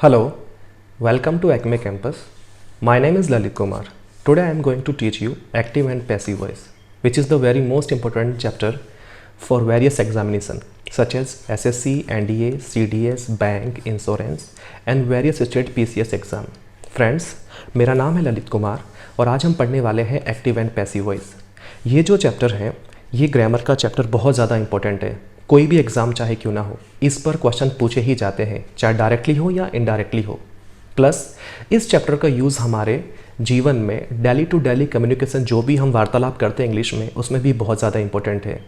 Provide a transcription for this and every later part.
Hello, welcome to Acme Campus. My name is Lalit Kumar. Today I am going to teach you active and passive voice, which is the very most important chapter for various examinations such as SSC, NDA, CDS, bank, insurance and various state PCS exam. Friends, मेरा नाम है ललित कुमार और आज हम पढ़ने वाले हैं active and passive voice. ये जो चैप्टर है ये ग्रामर का चैप्टर बहुत ज़्यादा इंपॉर्टेंट है. कोई भी एग्ज़ाम चाहे क्यों ना हो, इस पर क्वेश्चन पूछे ही जाते हैं, चाहे डायरेक्टली हो या इनडायरेक्टली हो. प्लस इस चैप्टर का यूज़ हमारे जीवन में डेली टू डेली कम्युनिकेशन जो भी हम वार्तालाप करते हैं इंग्लिश में, उसमें भी बहुत ज़्यादा इंपॉर्टेंट है.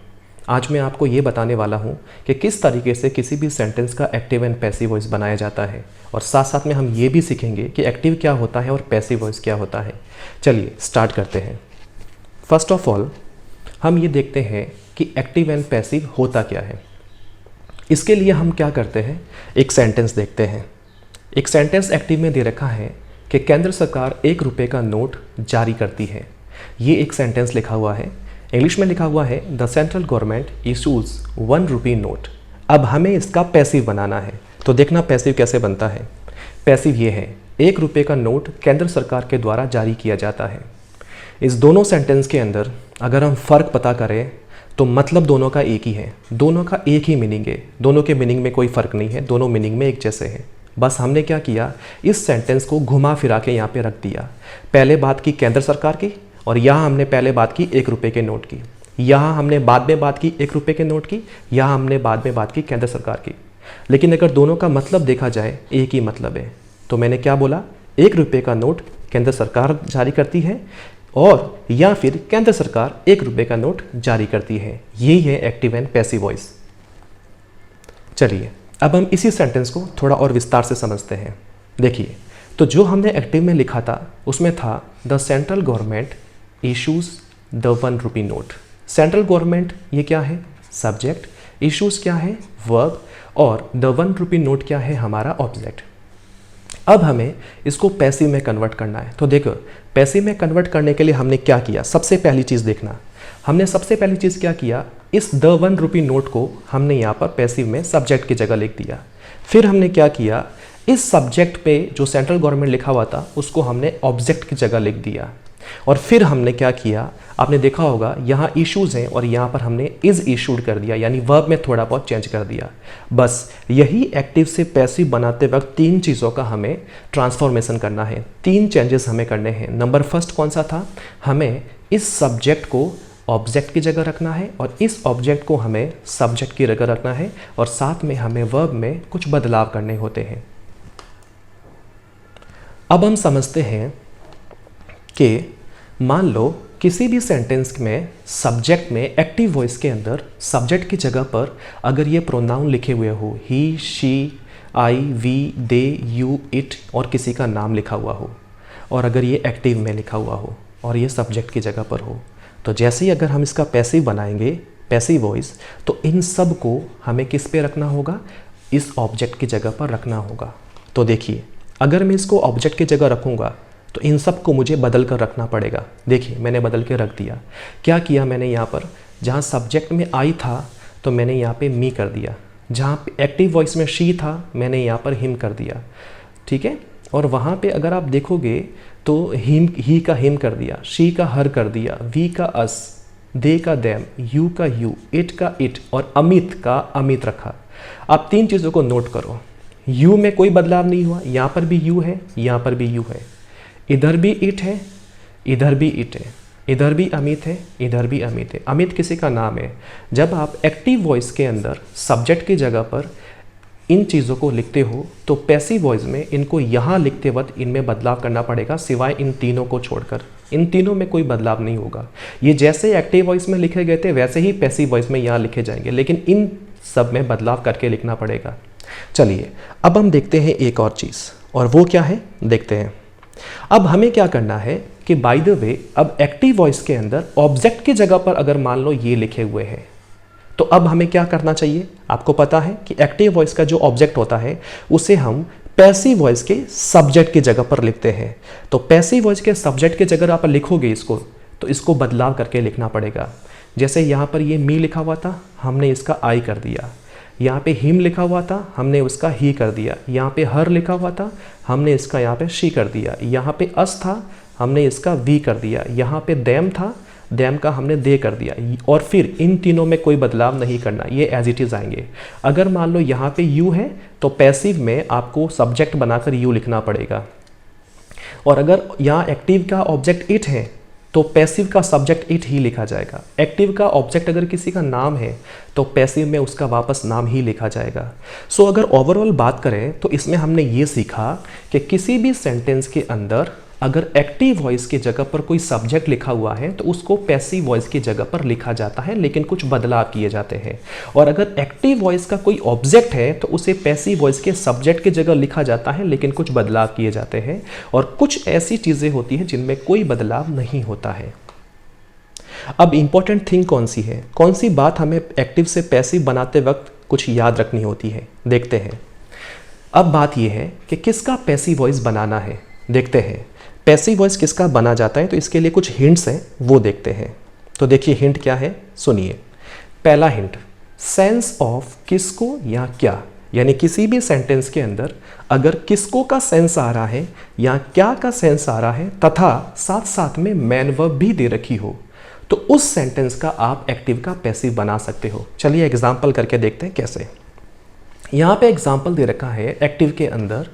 आज मैं आपको ये बताने वाला हूँ कि किस तरीके से किसी भी सेंटेंस का एक्टिव एंड पैसिव वॉइस बनाया जाता है, और साथ साथ में हम ये भी सीखेंगे कि एक्टिव क्या होता है और पैसिव वॉइस क्या होता है. चलिए स्टार्ट करते हैं. फर्स्ट ऑफ ऑल हम ये देखते हैं कि एक्टिव एंड पैसिव होता क्या है. इसके लिए हम क्या करते हैं, एक सेंटेंस देखते हैं. एक सेंटेंस एक्टिव में दे रखा है कि केंद्र सरकार 1 रुपये का नोट जारी करती है. ये एक सेंटेंस लिखा हुआ है, इंग्लिश में लिखा हुआ है the central government issues 1 rupee note. अब हमें इसका पैसिव बनाना है, तो देखना पैसिव कैसे बनता है. पैसिव ये है, 1 रुपये का नोट केंद्र सरकार के द्वारा जारी किया जाता है. इस दोनों सेंटेंस के अंदर अगर हम फ़र्क पता करें तो मतलब दोनों का एक ही है, दोनों का एक ही मीनिंग है, दोनों के मीनिंग में कोई फ़र्क नहीं है, दोनों मीनिंग में एक जैसे हैं. बस हमने क्या किया, इस सेंटेंस को घुमा फिरा के यहाँ पे रख दिया. पहले बात की केंद्र सरकार की, और यहाँ हमने पहले बात की 1 रुपये के नोट की. यहाँ हमने बाद में बात की 1 रुपये के नोट की, यहाँ हमने बाद में बात की केंद्र सरकार की. लेकिन अगर दोनों का मतलब देखा जाए एक ही मतलब है, तो मैंने क्या बोला, 1 रुपये का नोट केंद्र सरकार जारी करती है और या फिर केंद्र सरकार 1 रुपये का नोट जारी करती है. यही है एक्टिव एंड पैसिव वॉइस. चलिए अब हम इसी सेंटेंस को थोड़ा और विस्तार से समझते हैं. देखिए, तो जो हमने एक्टिव में लिखा था उसमें था the central government issues the 1 rupee note. Central government ये क्या है, सब्जेक्ट. इशूज़ क्या है, वर्ब. और द 1 रुपी नोट क्या है, हमारा ऑब्जेक्ट. अब हमें इसको पैसिव में कन्वर्ट करना है. तो देखो, पैसिव में कन्वर्ट करने के लिए हमने क्या किया, सबसे पहली चीज़ देखना, हमने सबसे पहली चीज़ क्या किया, इस द 1 रुपी नोट को हमने यहाँ पर पैसिव में सब्जेक्ट की जगह लिख दिया. फिर हमने क्या किया, इस सब्जेक्ट पे जो सेंट्रल गवर्नमेंट लिखा हुआ था उसको हमने ऑब्जेक्ट की जगह लिख दिया. और फिर हमने क्या किया, आपने देखा होगा यहाँ इश्यूज़ हैं और यहाँ पर हमने इज़ इशूड कर दिया, यानी वर्ब में थोड़ा बहुत चेंज कर दिया. बस यही एक्टिव से पैसिव बनाते वक्त 3 चीज़ों का हमें ट्रांसफॉर्मेशन करना है, 3 चेंजेस हमें करने हैं. नंबर फर्स्ट कौन सा था, हमें इस सब्जेक्ट को ऑब्जेक्ट की जगह रखना है और इस ऑब्जेक्ट को हमें सब्जेक्ट की जगह रखना है, और साथ में हमें वर्ब में कुछ बदलाव करने होते हैं. अब हम समझते हैं कि मान लो किसी भी सेंटेंस में सब्जेक्ट में एक्टिव वॉइस के अंदर सब्जेक्ट की जगह पर अगर ये प्रोनाउन लिखे हुए हो, he, she, I, we, they, you, it, और किसी का नाम लिखा हुआ हो, और अगर ये एक्टिव में लिखा हुआ हो और ये सब्जेक्ट की जगह पर हो, तो जैसे ही अगर हम इसका पैसिव बनाएंगे, पैसिव वॉइस, तो इन सब को हमें किस पे रखना होगा, इस ऑब्जेक्ट की जगह पर रखना होगा. तो देखिए, अगर मैं इसको ऑब्जेक्ट की जगह रखूँगा तो इन सब को मुझे बदल कर रखना पड़ेगा. देखिए मैंने बदल के रख दिया. क्या किया मैंने, यहाँ पर जहाँ सब्जेक्ट में आई था तो मैंने यहाँ पे मी कर दिया, जहाँ एक्टिव वॉइस में शी था मैंने यहाँ पर हिम कर दिया. ठीक है, और वहाँ पे अगर आप देखोगे तो हिम, ही का हिम कर दिया, शी का हर कर दिया, वी का अस, दे का देम, यू का यू, इट का इट, और अमित का अमित रखा. आप 3 चीज़ों को नोट करो. यू में कोई बदलाव नहीं हुआ, यहाँ पर भी यू है, यहाँ पर भी यू है, इधर भी इट है, इधर भी इट है, इधर भी अमित है, इधर भी अमित है. अमित किसी का नाम है. जब आप एक्टिव वॉइस के अंदर सब्जेक्ट की जगह पर इन चीज़ों को लिखते हो तो पैसिव वॉइस में इनको यहाँ लिखते वक्त इनमें बदलाव करना पड़ेगा, सिवाय इन तीनों को छोड़कर. इन तीनों में कोई बदलाव नहीं होगा. ये जैसे एक्टिव वॉइस में लिखे गए थे वैसे ही पैसिव वॉइस में यहाँ लिखे जाएंगे, लेकिन इन सब में बदलाव करके लिखना पड़ेगा. चलिए अब हम देखते हैं एक और चीज़, और वो क्या है देखते हैं. अब हमें क्या करना है कि बाय द वे, अब एक्टिव वॉइस के अंदर ऑब्जेक्ट की जगह पर अगर मान लो ये लिखे हुए हैं, तो अब हमें क्या करना चाहिए. आपको पता है कि एक्टिव वॉइस का जो ऑब्जेक्ट होता है उसे हम पैसिव वॉइस के सब्जेक्ट की जगह पर लिखते हैं. तो पैसिव वॉइस के सब्जेक्ट की जगह आप लिखोगे इसको, तो इसको बदलाव करके लिखना पड़ेगा. जैसे यहाँ पर ये मी लिखा हुआ था, हमने इसका आई कर दिया. यहाँ पे हिम लिखा हुआ था, हमने उसका ही कर दिया। यहाँ पे हर लिखा हुआ था, हमने इसका यहाँ पे शी कर दिया। यहाँ पे अस था, हमने इसका वी कर दिया। यहाँ पे देम था, देम का हमने दे कर दिया। और फिर इन तीनों में कोई बदलाव नहीं करना, ये एज इट इज़ आएंगे। अगर मान लो यहाँ पे यू है तो पैसिव में आपको सब्जेक्ट बनाकर यू लिखना पड़ेगा। और अगर यहाँ एक्टिव का ऑब्जेक्ट इट है तो पैसिव का सब्जेक्ट इट ही लिखा जाएगा। एक्टिव का ऑब्जेक्ट अगर किसी का नाम है तो पैसिव में उसका वापस नाम ही लिखा जाएगा। सो अगर ओवरऑल बात करें तो इसमें हमने ये सीखा कि किसी भी सेंटेंस के अंदर अगर एक्टिव वॉइस की जगह पर कोई सब्जेक्ट लिखा हुआ है तो उसको पैसिव वॉइस की जगह पर लिखा जाता है, लेकिन कुछ बदलाव किए जाते हैं। और अगर एक्टिव वॉइस का कोई ऑब्जेक्ट है तो उसे पैसिव वॉइस के सब्जेक्ट की जगह लिखा जाता है, लेकिन कुछ बदलाव किए जाते हैं। और कुछ ऐसी चीज़ें होती हैं जिनमें कोई बदलाव नहीं होता है। अब इंपॉर्टेंट थिंग कौन सी है, कौन सी बात हमें एक्टिव से पैसिव बनाते वक्त कुछ याद रखनी होती है, देखते हैं। अब बात यह है कि किसका पैसिव वॉइस बनाना है, देखते हैं। पैसिव वॉइस किसका बना जाता है तो इसके लिए कुछ हिंट्स हैं, वो देखते हैं। तो देखिए हिंट क्या है, सुनिए। पहला हिंट, सेंस ऑफ किसको या क्या, यानी किसी भी सेंटेंस के अंदर अगर किसको का सेंस आ रहा है या क्या का सेंस आ रहा है तथा साथ साथ में मैन वर्ब भी दे रखी हो तो उस सेंटेंस का आप एक्टिव का पैसिव बना सकते हो। चलिए एग्जाम्पल करके देखते हैं कैसे। यहाँ पे एग्जाम्पल दे रखा है एक्टिव के अंदर,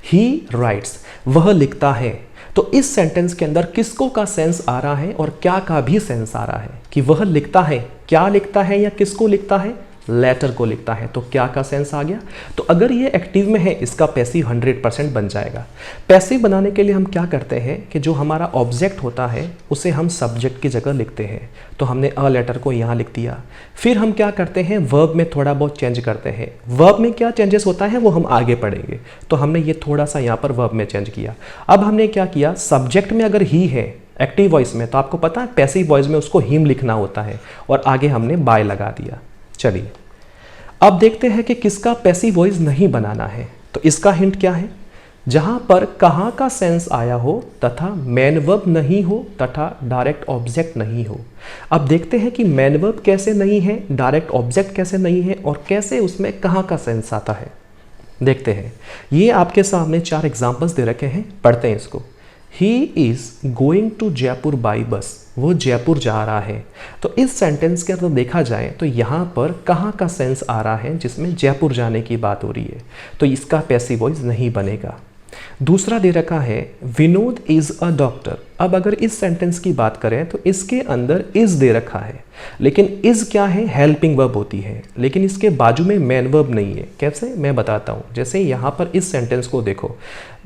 ही राइट्स, वह लिखता है। तो इस सेंटेंस के अंदर किसको का सेंस आ रहा है और क्या का भी सेंस आ रहा है कि वह लिखता है। क्या लिखता है या किसको लिखता है, लेटर को लिखता है, तो क्या का सेंस आ गया। तो अगर ये एक्टिव में है इसका पैसिव 100% बन जाएगा। पैसिव बनाने के लिए हम क्या करते हैं कि जो हमारा ऑब्जेक्ट होता है उसे हम सब्जेक्ट की जगह लिखते हैं। तो हमने अ लेटर को यहाँ लिख दिया। फिर हम क्या करते हैं, वर्ब में थोड़ा बहुत चेंज करते हैं। वर्ब में क्या चेंजेस होता है वो हम आगे पढ़ेंगे। तो हमने ये थोड़ा सा यहाँ पर वर्ब में चेंज किया। अब हमने क्या किया, सब्जेक्ट में अगर ही है एक्टिव वॉइस में तो आपको पता है पैसिव वॉइस में उसको हिम लिखना होता है, और आगे हमने बाय लगा दिया। चलिए अब देखते हैं कि किसका पैसिव वॉइस नहीं बनाना है। तो इसका हिंट क्या है, जहां पर कहाँ का सेंस आया हो तथा मैन वर्ब नहीं हो तथा डायरेक्ट ऑब्जेक्ट नहीं हो। अब देखते हैं कि मैन वर्ब कैसे नहीं है, डायरेक्ट ऑब्जेक्ट कैसे नहीं है और कैसे उसमें कहाँ का सेंस आता है। देखते हैं, ये आपके सामने 4 एग्जाम्पल्स दे रखे हैं, पढ़ते हैं इसको। He is going to Jaipur by bus, वो जयपुर जा रहा है। तो इस सेंटेंस के अंदर देखा जाए तो यहाँ पर कहाँ का सेंस आ रहा है जिसमें जयपुर जाने की बात हो रही है, तो इसका पैसिव वॉइस नहीं बनेगा। दूसरा दे रखा है विनोद इज़ अ डॉक्टर। अब अगर इस सेंटेंस की बात करें तो इसके अंदर इज़ दे रखा है, लेकिन इज़ क्या है, हेल्पिंग वर्ब होती है, लेकिन इसके बाजू में मैन वर्ब नहीं है। कैसे, मैं बताता हूँ। जैसे यहाँ पर इस सेंटेंस को देखो,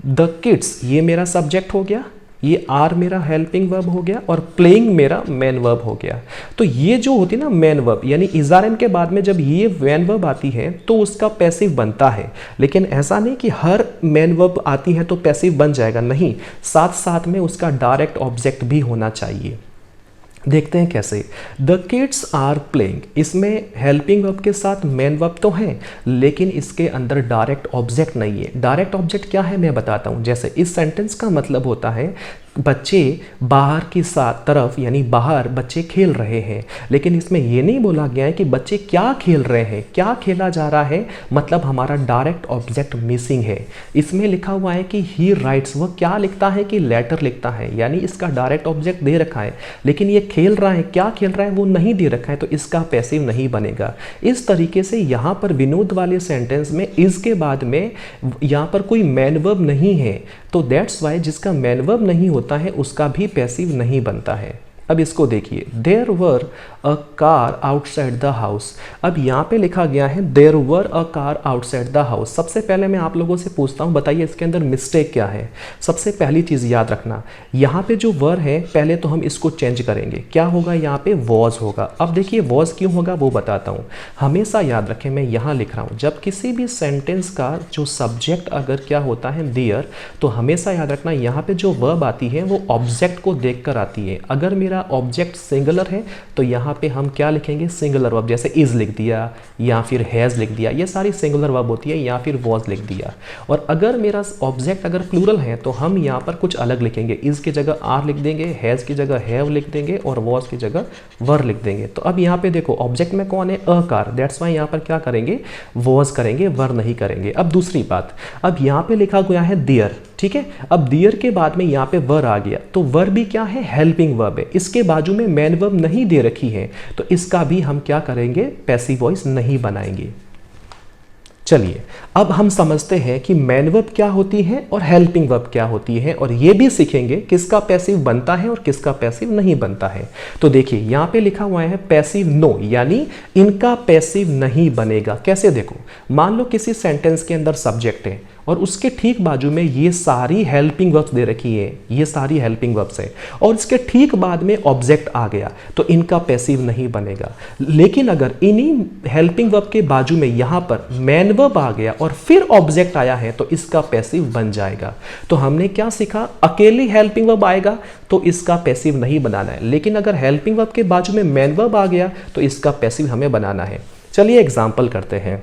द किड्स, ये मेरा सब्जेक्ट हो गया, ये आर मेरा हेल्पिंग वर्ब हो गया और प्लेइंग मेरा मैन वर्ब हो गया। तो ये जो होती है ना मैन वर्ब, यानी इज़ारएम के बाद में जब ये मैन वर्ब आती है तो उसका पैसिव बनता है। लेकिन ऐसा नहीं कि हर मैन वर्ब आती है तो पैसिव बन जाएगा, नहीं, साथ साथ में उसका डायरेक्ट ऑब्जेक्ट भी होना चाहिए। देखते हैं कैसे। द किड्स आर प्लेइंग, इसमें हेल्पिंग वर्ब के साथ मेन वर्ब तो है लेकिन इसके अंदर डायरेक्ट ऑब्जेक्ट नहीं है। डायरेक्ट ऑब्जेक्ट क्या है मैं बताता हूँ। जैसे इस सेंटेंस का मतलब होता है बच्चे बाहर की तरफ, यानी बाहर बच्चे खेल रहे हैं, लेकिन इसमें ये नहीं बोला गया है कि बच्चे क्या खेल रहे हैं, क्या खेला जा रहा है, मतलब हमारा डायरेक्ट ऑब्जेक्ट मिसिंग है। इसमें लिखा हुआ है कि ही राइट्स, वह क्या लिखता है कि लेटर लिखता है, यानी इसका डायरेक्ट ऑब्जेक्ट दे रखा है, लेकिन ये खेल रहा है, क्या खेल रहा है वो नहीं दे रखा है, तो इसका पैसिव नहीं बनेगा। इस तरीके से यहाँ पर विनोद वाले सेंटेंस में इज के बाद में यहाँ पर कोई मैन वर्ब नहीं है, तो दैट्स वाई जिसका मैन वर्ब नहीं होता है उसका भी पैसिव नहीं बनता है। अब इसको देखिए, there were a car outside the house. अब यहाँ पे लिखा गया है there were a car outside the house. सबसे पहले मैं आप लोगों से पूछता हूँ, बताइए इसके अंदर मिस्टेक क्या है। सबसे पहली चीज़ याद रखना, यहाँ पे जो वर है पहले तो हम इसको चेंज करेंगे, क्या होगा यहाँ पे वॉज होगा। अब देखिए वॉज क्यों होगा वो बताता हूँ। हमेशा याद रखें, मैं यहाँ लिख रहा हूँ, जब किसी भी सेंटेंस का जो सब्जेक्ट अगर क्या होता है देयर, तो हमेशा याद रखना यहाँ पे जो वर्ब आती है वो ऑब्जेक्ट को देख कर आती है। अगर मेरा मेरा ऑब्जेक्ट सिंगुलर है तो यहाँ पे हम क्या लिखेंगे, सिंगुलर वर्ब, जैसे इज लिख दिया या फिर हैज़ लिख दिया, ये सारी सिंगुलर वर्ब होती है, या फिर वॉज लिख दिया। और अगर मेरा ऑब्जेक्ट अगर प्लूरल है तो हम यहाँ पर कुछ अलग लिखेंगे, इज की जगह आर लिख देंगे, हैज़ की जगह हैव लिख देंगे और वॉज की जगह वर लिख देंगे। तो अब यहाँ पे देखो ऑब्जेक्ट में कौन है, अ कार, दैट्स वाई यहाँ पर क्या करेंगे, वॉज करेंगे, वर नहीं करेंगे। अब दूसरी बात, अब यहाँ पे लिखा गया है देयर, ठीक है। अब देयर के बाद में यहाँ पे वर आ गया, तो वर भी क्या है, हेल्पिंग वर्ब है, इसके बाजू में मैन वर्ब नहीं दे रखी है, तो इसका भी हम क्या करेंगे, पैसिव वॉइस नहीं बनाएंगे। चलिए अब हम समझते हैं कि मैन वर्ब क्या होती है और हेल्पिंग वर्ब क्या होती है, और ये भी सीखेंगे किसका पैसिव बनता है और किसका पैसिव नहीं बनता है। तो देखिए यहाँ पे लिखा हुआ है पैसिव नो, यानी इनका पैसिव नहीं बनेगा। कैसे, देखो मान लो किसी सेंटेंस के अंदर सब्जेक्ट है और उसके ठीक बाजू में ये सारी हेल्पिंग वर्ब्स दे रखी है, ये सारी हेल्पिंग वर्ब्स है, और इसके ठीक बाद में ऑब्जेक्ट आ गया तो इनका पैसिव नहीं बनेगा। लेकिन अगर इन्हीं हेल्पिंग वर्ब के बाजू में यहाँ पर मैन वर्ब आ गया और फिर ऑब्जेक्ट आया है तो इसका पैसिव बन जाएगा। तो हमने क्या सीखा, अकेली हेल्पिंग वर्ब आएगा तो इसका पैसिव नहीं बनाना है, लेकिन अगर हेल्पिंग वर्ब के बाजू में मैन वर्ब आ गया तो इसका पैसिव हमें बनाना है। चलिए एग्जाम्पल करते हैं।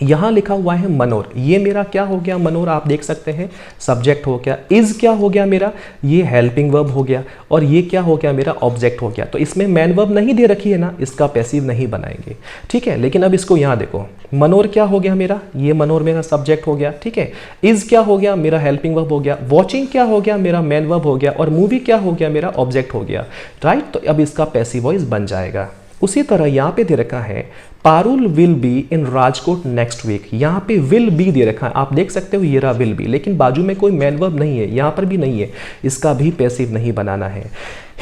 यहां लिखा हुआ है मनोर, ये मेरा क्या हो गया, मनोर आप देख सकते हैं सब्जेक्ट हो गया, इज क्या हो गया मेरा, ये हेल्पिंग वर्ब हो गया, और ये क्या हो गया मेरा, ऑब्जेक्ट हो गया। तो इसमें मैन वर्ब नहीं दे रखी है ना, इसका पैसिव नहीं बनाएंगे, ठीक है। लेकिन अब इसको यहां देखो, मनोर क्या हो गया मेरा, ये मनोर मेरा सब्जेक्ट हो गया, ठीक है। इज क्या हो गया मेरा, हेल्पिंग वर्ब हो गया। वॉचिंग क्या हो गया मेरा, मैन वर्ब हो गया। और मूवी क्या हो गया मेरा, ऑब्जेक्ट हो गया, राइट। तो अब इसका पैसिव वॉइस बन जाएगा। उसी तरह यहाँ पे दे रखा है Parul will be in Rajkot next week, यहाँ पे विल बी दे रखा है, आप देख सकते हो ये रहा विल बी, लेकिन बाजू में कोई मैन वर्ब नहीं है, यहाँ पर भी नहीं है, इसका भी पैसिव नहीं बनाना है।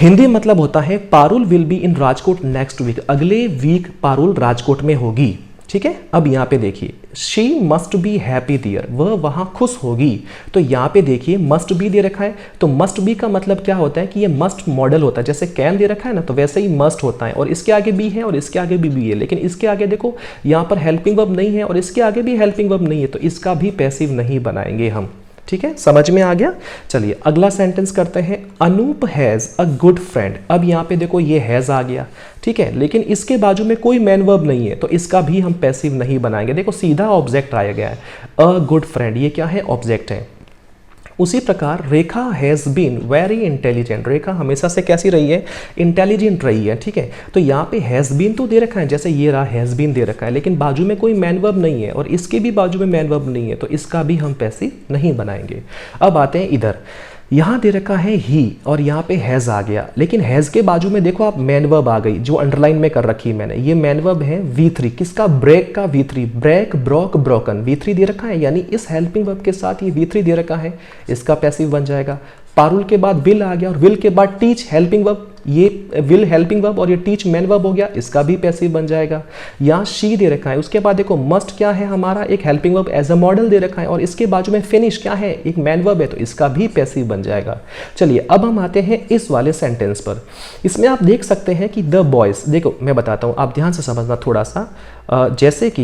हिंदी मतलब होता है Parul will be in Rajkot next week, अगले वीक पारुल राजकोट में होगी, ठीक है। अब यहाँ पे देखिए she must be happy there, वह वहां खुश होगी। तो यहाँ पे देखिए मस्ट बी दे रखा है, तो मस्ट बी का मतलब क्या होता है कि ये मस्ट मॉडल होता है, जैसे कैन दे रखा है ना, तो वैसे ही मस्ट होता है, और इसके आगे बी है और इसके आगे भी है, लेकिन इसके आगे देखो यहाँ पर हेल्पिंग वर्ब नहीं है और इसके आगे भी हेल्पिंग वर्ब नहीं है, तो इसका भी पैसिव नहीं बनाएंगे हम, ठीक है। समझ में आ गया। चलिए अगला सेंटेंस करते हैं, Anoop has a good friend. अब यहाँ पे देखो ये हैज़ आ गया, ठीक है, लेकिन इसके बाजू में कोई मैन वर्ब नहीं है, तो इसका भी हम पैसिव नहीं बनाएंगे। देखो सीधा ऑब्जेक्ट आया गया है, अ गुड फ्रेंड, ये क्या है, ऑब्जेक्ट है। उसी प्रकार रेखा हैज़ बीन वेरी इंटेलिजेंट, रेखा हमेशा से कैसी रही है, इंटेलिजेंट रही है, ठीक है। तो यहाँ पे हैज़ बीन तो दे रखा है, जैसे ये रहा हैज़ बीन दे रखा है, लेकिन बाजू में कोई मैन वर्ब नहीं है और इसके भी बाजू में मैन वर्ब नहीं है, तो इसका भी हम पैसिव नहीं बनाएंगे। अब आते हैं इधर, यहाँ दे रखा है ही और यहाँ पे हैज़ आ गया, लेकिन हैज़ के बाजू में देखो आप मैन वर्ब आ गई, जो अंडरलाइन में कर रखी है मैंने, ये मैन वर्ब है V3, किसका, ब्रेक का V3, break broke broken, V3 दे रखा है, यानी इस हेल्पिंग वर्ब के साथ ये V3 दे रखा है, इसका पैसिव बन जाएगा। पारुल के बाद विल आ गया और विल के बाद टीच हेल्पिंग वर्ब, ये विल हेल्पिंग वर्ब और ये टीच मैन वर्ब हो गया, इसका भी पैसिव बन जाएगा। यहाँ शी दे रखा है, उसके बाद देखो मस्ट क्या है हमारा, एक helping verb as a model दे रखा है, और इसके बाजू में फिनिश क्या है, एक मैन वर्ब है, तो इसका भी पैसिव बन जाएगा। चलिए अब हम आते हैं इस वाले सेंटेंस पर। इसमें आप देख सकते हैं कि द बॉयज, देखो मैं बताता हूँ, आप ध्यान से समझना थोड़ा सा। जैसे कि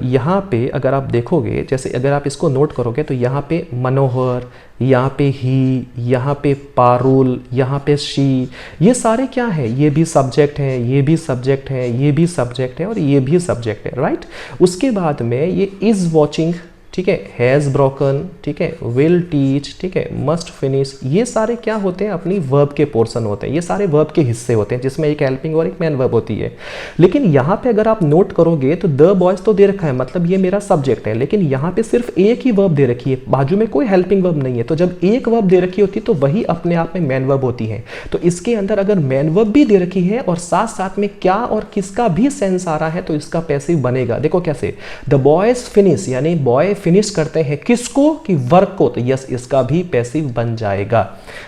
यहाँ पे अगर आप देखोगे, जैसे अगर आप इसको नोट करोगे तो यहाँ पे मनोहर, यहाँ पे ही, यहाँ पे पारुल, यहाँ पे शी, ये सारे क्या है, ये भी सब्जेक्ट हैं, ये भी सब्जेक्ट हैं, ये भी सब्जेक्ट है और ये भी सब्जेक्ट है, राइट। उसके बाद में ये इज वॉचिंग, ठीक है, हैज़ ब्रोकन, ठीक है, विल टीच, ठीक है, मस्ट फिनिश, ये सारे क्या होते हैं, अपनी वर्ब के पोर्शन होते हैं, ये सारे वर्ब के हिस्से होते हैं, जिसमें एक हेल्पिंग और एक मैन वर्ब होती है। लेकिन यहाँ पे अगर आप नोट करोगे तो द बॉयज तो दे रखा है, मतलब ये मेरा सब्जेक्ट है, लेकिन यहाँ पे सिर्फ एक ही वर्ब दे रखी है, बाजू में कोई हेल्पिंग वर्ब नहीं है। तो जब एक वर्ब दे रखी होती है तो वही अपने आप में मैन वर्ब होती है। तो इसके अंदर अगर मैन वर्ब भी दे रखी है और साथ साथ में क्या और किसका भी सेंस आ रहा है, तो इसका पैसिव बनेगा। देखो कैसे, द बॉयज फिनिश, यानी बॉय फिनिश करते हैं किसको, कि वर्क को, तो यस इसका भी पैसिव बन जाएगा।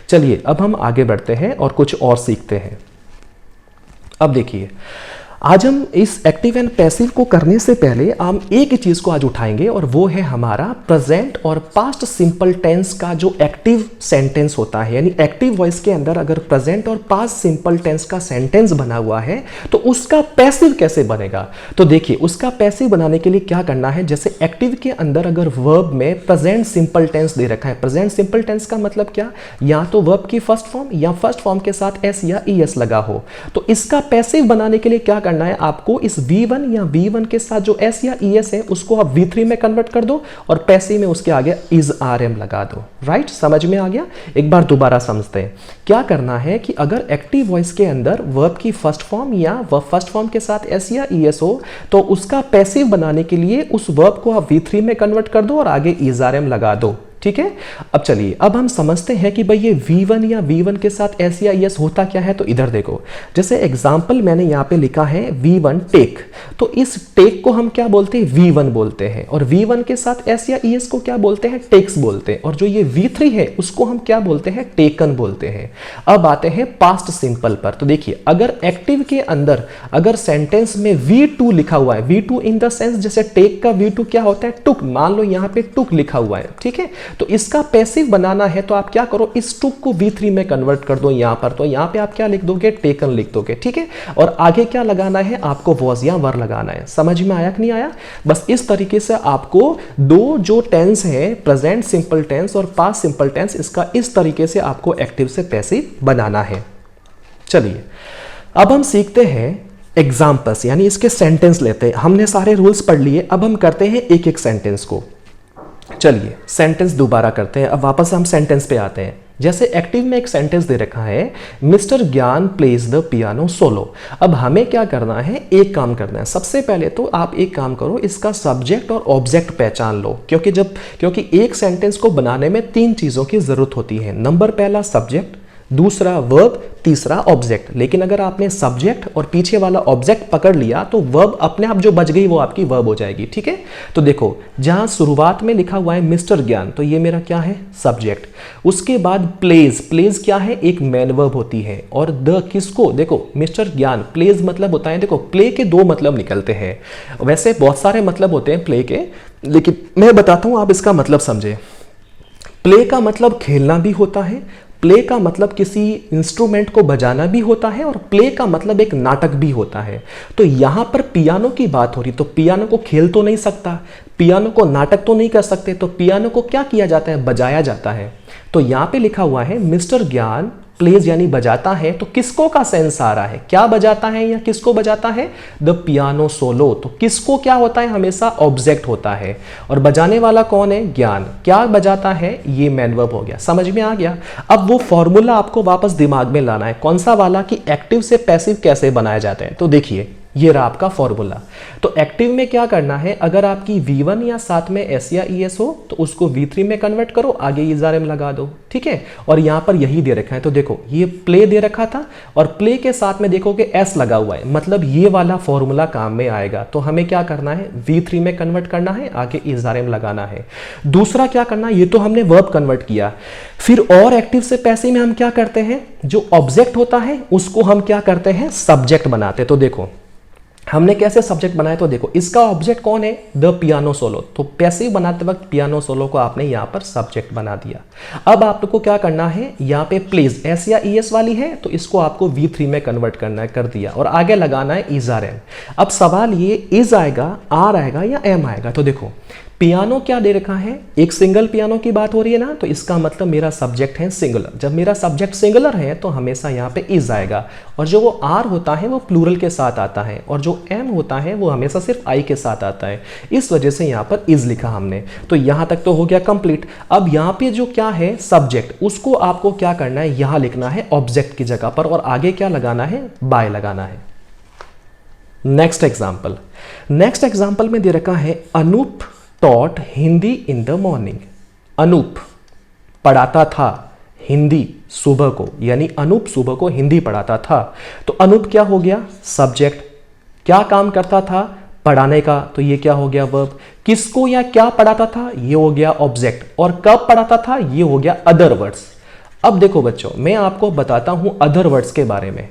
चलिए अब हम आगे बढ़ते हैं और कुछ और सीखते हैं। अब देखिए आज हम इस एक्टिव एंड पैसिव को करने से पहले हम एक ही चीज को आज उठाएंगे और वो है हमारा प्रेजेंट और पास्ट सिंपल टेंस का जो एक्टिव सेंटेंस होता है। यानी एक्टिव वॉइस के अंदर अगर प्रेजेंट और पास्ट सिंपल टेंस का सेंटेंस बना हुआ है तो उसका पैसिव कैसे बनेगा। तो देखिए, उसका पैसिव बनाने के लिए क्या करना है, जैसे एक्टिव के अंदर अगर वर्ब में प्रेजेंट सिंपल टेंस दे रखा है, प्रेजेंट सिंपल टेंस का मतलब क्या, या तो वर्ब की फर्स्ट फॉर्म या फर्स्ट फॉर्म के साथ एस या ईएस लगा हो, तो इसका पैसिव बनाने के लिए क्या करना है, आपको इस V1 या V1 के साथ जो S या ES है उसको आप V3 में कन्वर्ट कर दो और पैसिव में उसके आगे is RM लगा दो। राइट, समझ में आ गया। एक बार दोबारा समझते हैं। क्या करना है कि अगर एक्टिव वॉइस के अंदर वर्ब की फर्स्ट फॉर्म या वर्ब फर्स्ट फॉर्म के साथ S या ES हो तो उसका पैसिव बनाने के लिए उस वर्ब को आप V3 में कन्वर्ट कर दो और आगे is RM लगा दो। ठीक है, अब चलिए, अब हम समझते हैं कि भाई ये V1 या V1 के साथ S या ES होता क्या है। तो इधर देखो, जैसे एग्जाम्पल मैंने यहाँ पे लिखा है V1 टेक, तो इस टेक को हम क्या बोलते हैं, V1 बोलते हैं, और V1 के साथ S या ES को क्या बोलते हैं, टेक्स बोलते हैं, और जो ये V3 है उसको हम क्या बोलते हैं, टेकन बोलते हैं। अब आते हैं पास्ट सिंपल पर। तो देखिए, अगर एक्टिव के अंदर अगर सेंटेंस में V2 लिखा हुआ है, V2 इन द सेंस जैसे टेक का V2 क्या होता है, टुक, मान लो यहाँ पे टुक लिखा हुआ है, ठीक है, तो इसका पैसिव बनाना है तो आप क्या करो, इस टुक को V3 में कन्वर्ट कर दो यहां पर, तो यहां पे आप क्या लिख दोगे, टेकन लिख दोगे। ठीक है, और आगे क्या लगाना है, आपको वॉज या वर लगाना है। समझ में आया कि नहीं आया। बस इस तरीके से आपको दो जो टेंस है, प्रेजेंट सिंपल टेंस और पास्ट सिंपल टेंस, इसका इस तरीके से आपको एक्टिव से पैसिव बनाना है। चलिए, अब हम सीखते हैं एग्जाम्पल्स, यानी इसके सेंटेंस लेते हैं। हमने सारे रूल्स पढ़ लिए, अब हम करते हैं एक एक सेंटेंस को। चलिए, सेंटेंस दोबारा करते हैं। अब वापस हम सेंटेंस पे आते हैं। जैसे एक्टिव में एक सेंटेंस दे रखा है, मिस्टर ज्ञान प्लेज द पियानो सोलो। अब हमें क्या करना है, एक काम करना है। सबसे पहले तो आप एक काम करो, इसका सब्जेक्ट और ऑब्जेक्ट पहचान लो, क्योंकि एक सेंटेंस को बनाने में तीन चीजों की जरूरत होती है। नंबर पहला सब्जेक्ट, दूसरा वर्ब, तीसरा ऑब्जेक्ट। लेकिन अगर आपने सब्जेक्ट और पीछे वाला ऑब्जेक्ट पकड़ लिया तो वर्ब अपने आप जो बच गई वो आपकी वर्ब हो जाएगी। ठीक है, तो देखो, जहां शुरुआत में लिखा हुआ है मिस्टर ज्ञान, तो ये मेरा क्या है, सब्जेक्ट। उसके बाद प्लेज, प्लेज क्या है, एक मेन वर्ब होती है। और द किसको, देखो मिस्टर ज्ञान, प्लेज मतलब होता है, देखो प्ले के दो मतलब निकलते हैं। वैसे बहुत सारे मतलब होते हैं प्ले के, लेकिन मैं बताता हूं, आप इसका मतलब समझे। प्ले का मतलब खेलना भी होता है, प्ले का मतलब किसी इंस्ट्रूमेंट को बजाना भी होता है, और प्ले का मतलब एक नाटक भी होता है। तो यहां पर पियानो की बात हो रही, तो पियानो को खेल तो नहीं सकता, पियानो को नाटक तो नहीं कर सकते, तो पियानो को क्या किया जाता है, बजाया जाता है। तो यहां पे लिखा हुआ है मिस्टर ज्ञान प्लेज यानी बजाता है, तो किसको का सेंस आ रहा है, क्या बजाता है या किसको बजाता है, द पियानो सोलो। तो किसको क्या होता है, हमेशा ऑब्जेक्ट होता है, और बजाने वाला कौन है, ज्ञान। क्या बजाता है, ये मैन वर्ब हो गया। समझ में आ गया। अब वो फॉर्मूला आपको वापस दिमाग में लाना है, कौन सा वाला, कि एक्टिव से पैसिव कैसे बनाया जाता है। तो देखिए, ये रहा आपका फॉर्मूला। तो एक्टिव में क्या करना है, अगर आपकी V1 या साथ में S या ES हो तो उसको V3 में कन्वर्ट करो, आगे is RM लगा दो। ठीक है, और यहां पर यही दे रखा है। तो देखो, ये प्ले दे रखा था और प्ले के साथ में देखोगे S लगा हुआ है, मतलब ये वाला फॉर्मूला काम में आएगा। तो हमें क्या करना है, V3 में कन्वर्ट करना है, आगे is RM लगाना है। दूसरा क्या करना है, ये तो हमने वर्ब कन्वर्ट किया। फिर और एक्टिव से पैसिव में हम क्या करते हैं, जो ऑब्जेक्ट होता है उसको हम क्या करते हैं, सब्जेक्ट बनाते हैं। तो देखो हमने कैसे सब्जेक्ट बनाया, तो देखो इसका ऑब्जेक्ट कौन है, द पियानो सोलो। तो पैसिव बनाते वक्त पियानो सोलो को आपने यहां पर सब्जेक्ट बना दिया। अब आपको क्या करना है, यहां पे प्लेज S या ES वाली है तो इसको आपको V3 में कन्वर्ट करना है, कर दिया, और आगे लगाना है is RM। अब सवाल ये is आएगा, R आएगा या M आएगा। तो देखो पियानो क्या दे रखा है, एक सिंगल पियानो की बात हो रही है ना, तो इसका मतलब मेरा सब्जेक्ट है सिंगुलर। जब मेरा सब्जेक्ट सिंगुलर है तो हमेशा यहाँ पे इज आएगा, और जो वो आर होता है वो प्लूरल के साथ आता है, और जो एम होता है वो हमेशा सिर्फ आई के साथ आता है। इस वजह से यहाँ पर इज लिखा हमने। तो यहाँ तक तो हो गया कंप्लीट। अब यहाँ पे जो क्या है सब्जेक्ट, उसको आपको क्या करना है, यहाँ लिखना है ऑब्जेक्ट की जगह पर, और आगे क्या लगाना है, बाय लगाना है। नेक्स्ट एग्जाम्पल में दे रखा है Anoop taught Hindi in the morning. Anoop पढ़ाता था हिंदी सुबह को, यानी अनूप सुबह को हिंदी पढ़ाता था। तो अनूप क्या हो गया, सब्जेक्ट। क्या काम करता था, पढ़ाने का, तो ये क्या हो गया, वर्ब। किसको या क्या पढ़ाता था, ये हो गया ऑब्जेक्ट। और कब पढ़ाता था, ये हो गया अदर वर्ड्स। अब देखो बच्चों, मैं आपको बताता हूं अदर वर्ड्स के बारे में।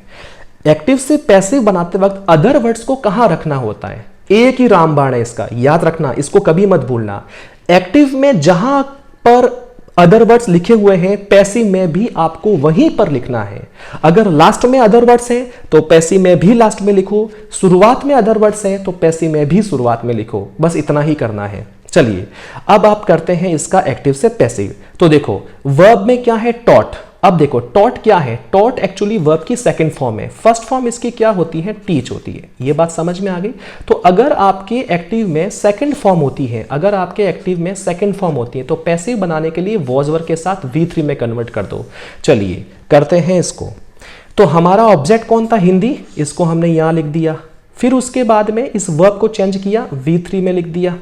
एक्टिव से पैसिव बनाते वक्त अदर वर्ड्स को कहां रखना होता है, एक ही रामबाण है इसका, याद रखना, इसको कभी मत भूलना। एक्टिव में जहां पर अदर वर्ड्स लिखे हुए हैं, पैसिव में भी आपको वहीं पर लिखना है। अगर लास्ट में अदर वर्ड्स हैं तो पैसिव में भी लास्ट में लिखो, शुरुआत में अदर वर्ड्स हैं तो पैसिव में भी शुरुआत में लिखो, बस इतना ही करना है। चलिए अब आप करते हैं इसका एक्टिव से पैसिव। तो देखो वर्ब में क्या है, टॉट। अब देखो टॉट क्या है, टॉट एक्चुअली वर्ब की सेकंड फॉर्म है, फर्स्ट फॉर्म इसकी क्या होती है, टीच होती है। ये बात समझ में आ गई। तो अगर आपके एक्टिव में सेकंड फॉर्म होती है, अगर आपके एक्टिव में सेकंड फॉर्म होती है तो पैसिव बनाने के लिए वॉज वर्ब के साथ V3 में कन्वर्ट कर दो। चलिए करते हैं इसको। तो हमारा ऑब्जेक्ट कौन था, हिंदी, इसको हमने यहां लिख दिया। फिर उसके बाद में इस वर्ब को चेंज किया, V3 में लिख दिया।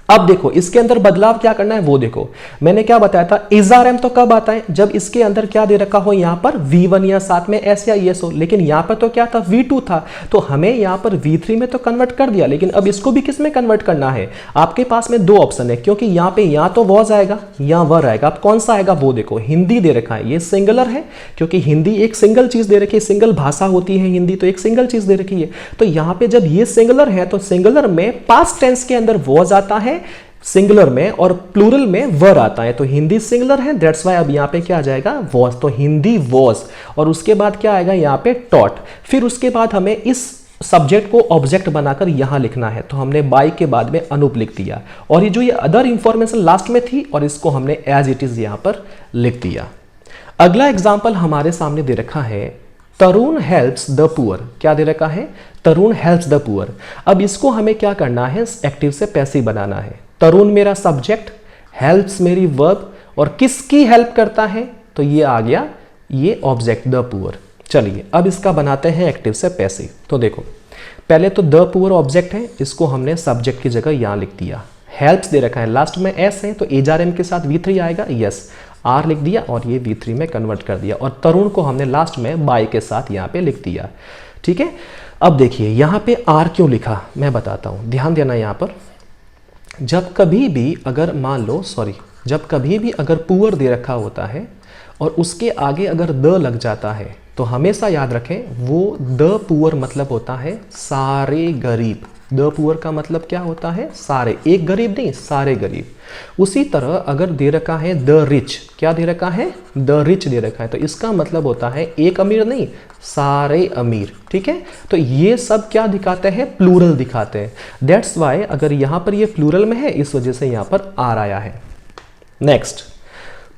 अब देखो इसके अंदर बदलाव क्या करना है वो देखो, मैंने क्या बताया था, इज़-आर-एम तो कब आता है, जब इसके अंदर क्या दे रखा हो, यहां पर V1 या साथ में S या ES हो। लेकिन यहां पर तो क्या था, V2 था, तो हमें यहां पर V3 में तो कन्वर्ट कर दिया। लेकिन अब इसको भी किस में कन्वर्ट करना है, आपके पास में दो ऑप्शन है, क्योंकि यहां पे या तो वॉज आएगा या वर आएगा। अब कौन सा आएगा वो देखो, हिंदी दे रखा है, ये सिंगुलर है क्योंकि हिंदी एक सिंगल चीज दे रखी है, सिंगल भाषा होती है हिंदी, तो एक सिंगल चीज दे रखी है। तो यहां पे जब ये सिंगुलर है तो सिंगुलर में पास्ट टेंस के अंदर वॉज आता है सिंगुलर में, और प्लूरल में वर आता है। तो हिंदी सिंगुलर है, दैट्स वाई अब यहाँ पे क्या आ जाएगा, वॉज। तो हिंदी वॉज, और उसके बाद क्या आएगा यहाँ पे टॉट। फिर उसके बाद हमें इस सब्जेक्ट को ऑब्जेक्ट बनाकर यहां लिखना है, तो हमने बाई के बाद में अनूप लिख दिया, और ये जो ये अदर इंफॉर्मेशन लास्ट में थी और इसको हमने एज इट इज यहां पर लिख दिया। अगला एग्जाम्पल हमारे सामने दे रखा है, तरुण हेल्प्स द पुअर। क्या दे रखा है, तरुण हेल्प्स द पुअर। अब इसको हमें क्या करना है, एक्टिव से पैसिव बनाना है। तरुण मेरा सब्जेक्ट, हेल्प्स मेरी वर्ब, और किसकी हेल्प करता है, तो ये आ गया ये ऑब्जेक्ट द पुअर। चलिए अब इसका बनाते हैं एक्टिव से पैसिव। तो देखो पहले तो द पुअर ऑब्जेक्ट है, इसको हमने सब्जेक्ट की जगह यहां लिख दिया। हेल्प्स दे रखा है, लास्ट में एस है तो इज़-आर-एम के साथ V3 आएगा, यस, आर लिख दिया और ये V3 में कन्वर्ट कर दिया, और तरुण को हमने लास्ट में बाय के साथ यहाँ पे लिख दिया। ठीक है, अब देखिए यहाँ पे आर क्यों लिखा मैं बताता हूँ, ध्यान देना। यहाँ पर जब कभी भी अगर मान लो जब कभी भी अगर पुअर दे रखा होता है और उसके आगे अगर द लग जाता है तो हमेशा याद रखें वो द पुअर मतलब होता है सारे गरीब। द पुअर का मतलब क्या होता है, सारे, एक गरीब नहीं, सारे गरीब। उसी तरह अगर दे रखा है द रिच, क्या दे रखा है, द रिच दे रखा है, तो इसका मतलब होता है एक अमीर नहीं, सारे अमीर। ठीक है, तो ये सब क्या दिखाते हैं, प्लूरल दिखाते हैं। दैट्स वाई अगर यहां पर ये प्लूरल में है, इस वजह से यहां पर आर आया है। नेक्स्ट,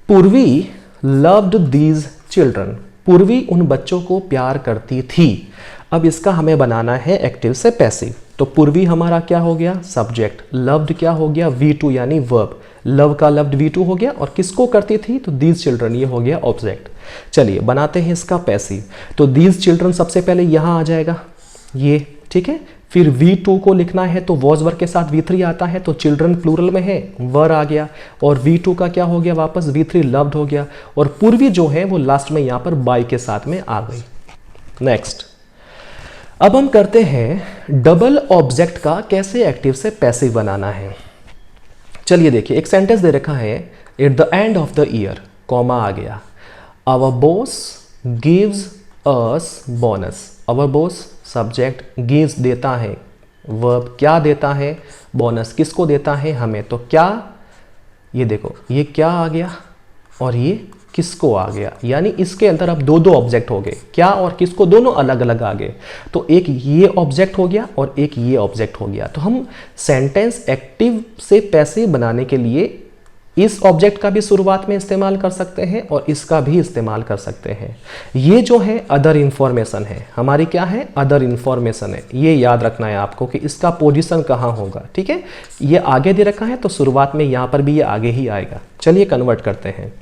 पूर्वी लव्ड दीज चिल्ड्रन। पूर्वी उन बच्चों को प्यार करती थी। अब इसका हमें बनाना है एक्टिव से पैसिव। तो पूर्वी हमारा क्या हो गया, सब्जेक्ट, लव्ड क्या हो गया, V2 यानी वर्ब, लव का लव्ड V2 हो गया, और किसको करती थी, तो दीज चिल्ड्रन, ये हो गया ऑब्जेक्ट। चलिए बनाते हैं इसका पैसिव। तो दीज चिल्ड्रन सबसे पहले यहां आ जाएगा ये, ठीक है। फिर V2 को लिखना है तो वॉज वर्ब के साथ V3 आता है, तो चिल्ड्रन प्लूरल में है, वर आ गया, और V2 का क्या हो गया, वापस V3 लव्ड हो गया, और पूर्वी जो है वो लास्ट में यहां पर बाय के साथ में आ गई। नेक्स्ट, अब हम करते हैं डबल ऑब्जेक्ट का कैसे एक्टिव से पैसिव बनाना है। चलिए देखिए, एक सेंटेंस दे रखा है, at the end of the year, comma आ गया, our boss gives us bonus. Our boss subject, gives देता है, वर्ब क्या देता है, बोनस किसको देता है, हमें। तो क्या, ये देखो ये क्या आ गया और ये किसको आ गया, यानी इसके अंदर अब दो ऑब्जेक्ट हो गए, क्या और किसको, दोनों अलग अलग आ गए। तो एक ये ऑब्जेक्ट हो गया और एक ये ऑब्जेक्ट हो गया। तो हम सेंटेंस एक्टिव से पैसिव बनाने के लिए इस ऑब्जेक्ट का भी शुरुआत में इस्तेमाल कर सकते हैं और इसका भी इस्तेमाल कर सकते हैं। ये जो है अदर इंफॉर्मेशन है, हमारी क्या है, अदर इंफॉर्मेशन है। ये याद रखना है आपको कि इसका पोजीशन कहाँ होगा। ठीक है, ये आगे दे रखा है तो शुरुआत में यहाँ पर भी ये आगे ही आएगा। चलिए कन्वर्ट करते हैं।